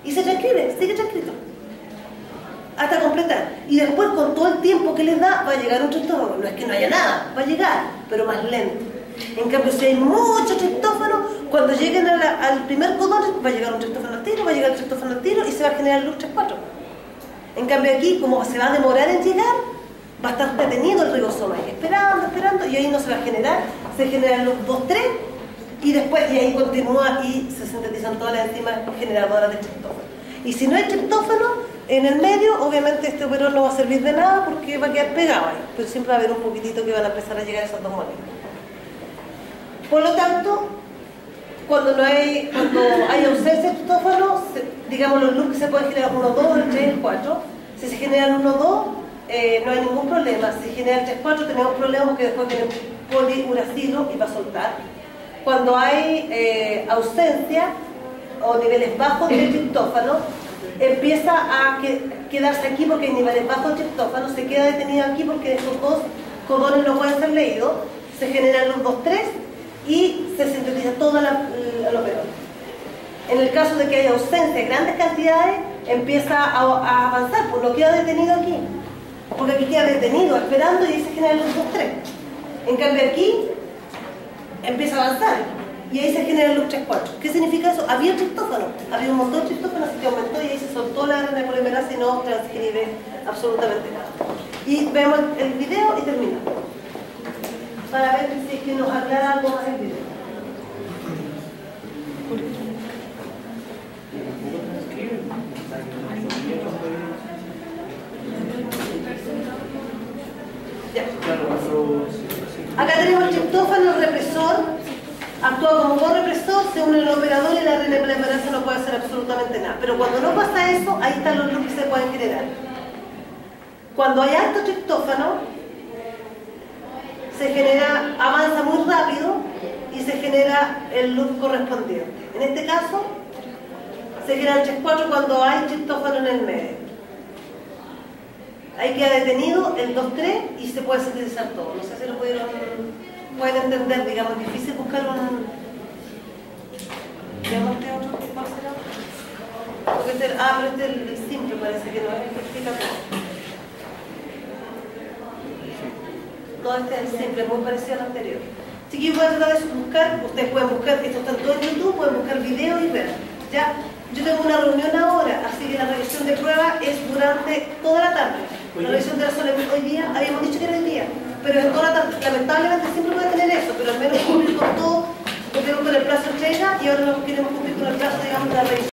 Y se transcribe, sigue transcrito. Hasta completar. Y después, con todo el tiempo que les da, va a llegar un triptófano. No es que no haya nada, va a llegar, pero más lento. En cambio, si hay mucho triptófano, cuando lleguen al primer codón, va a llegar un triptófano al tiro, va a llegar el triptófano al tiro y se va a generar el loop 3-4. En cambio aquí, como se va a demorar en llegar, va a estar detenido el ribosoma, esperando, y ahí no se va a generar, se genera el loop 2-3 y después, y ahí continúa y se sintetizan todas las enzimas generadoras de triptófano. Y si no hay triptófano en el medio, obviamente este operol no va a servir de nada porque va a quedar pegado ahí, pero siempre va a haber un poquitito que van a empezar a llegar esas dos moléculas. Por lo tanto, cuando hay ausencia de triptófano, digamos los loops se pueden generar 1, 2, 3, 4. Si se generan 1, 2, no hay ningún problema. Si se generan 3, 4, tenemos problemas porque después viene poliuracilo y va a soltar. Cuando hay ausencia o niveles bajos de triptófano, empieza a quedarse aquí porque hay niveles bajos de triptófano, se queda detenido aquí porque estos dos codones no pueden ser leídos, se generan los 2, 3 y se sintetiza todo el operol. En el caso de que haya ausencia de grandes cantidades, empieza a avanzar, pues no queda detenido aquí, porque aquí queda detenido esperando y ahí se generan los 2, 3. En cambio aquí empieza a avanzar y ahí se generan los 3, 4. ¿Qué significa eso? Había triptófano, había un montón de triptófano, así que aumentó y ahí se soltó la RNA polimerasa y no transcribe absolutamente nada. Y vemos el video y terminamos, para ver si es que nos aclara algo más el video. Ya. Acá tenemos el triptófano, el represor, actúa como correpresor, se une el operador y la RNA polimerasa no puede hacer absolutamente nada. Pero cuando no pasa eso, ahí están los loops que se pueden generar. Cuando hay alto triptófano, se genera, avanza muy rápido y se genera el loop correspondiente. En este caso, se genera el 3, 4 cuando hay triptófano en el medio. Ahí queda detenido el 2, 3 y se puede sintetizar todo. No sé si lo pueden entender, digamos, es difícil buscar un... Digamos, ¿qué otro? ¿Cuál será? Porque pero este es el simple, parece que no es el que explica todo. No, este es el simple, muy parecido al anterior. Así que yo voy a tratar de buscar, ustedes pueden buscar, esto está todo en YouTube, pueden buscar videos y ver. ¿Ya? Yo tengo una reunión ahora, así que la revisión de prueba es durante toda la tarde. La revisión de la solemnidad hoy día, habíamos dicho que era hoy día, pero es toda la tarde. Lamentablemente siempre puede tener eso, pero al menos cumplir con todo, porque tengo con el plazo de entrega y ahora no queremos cumplir con el plazo, digamos, de la revisión.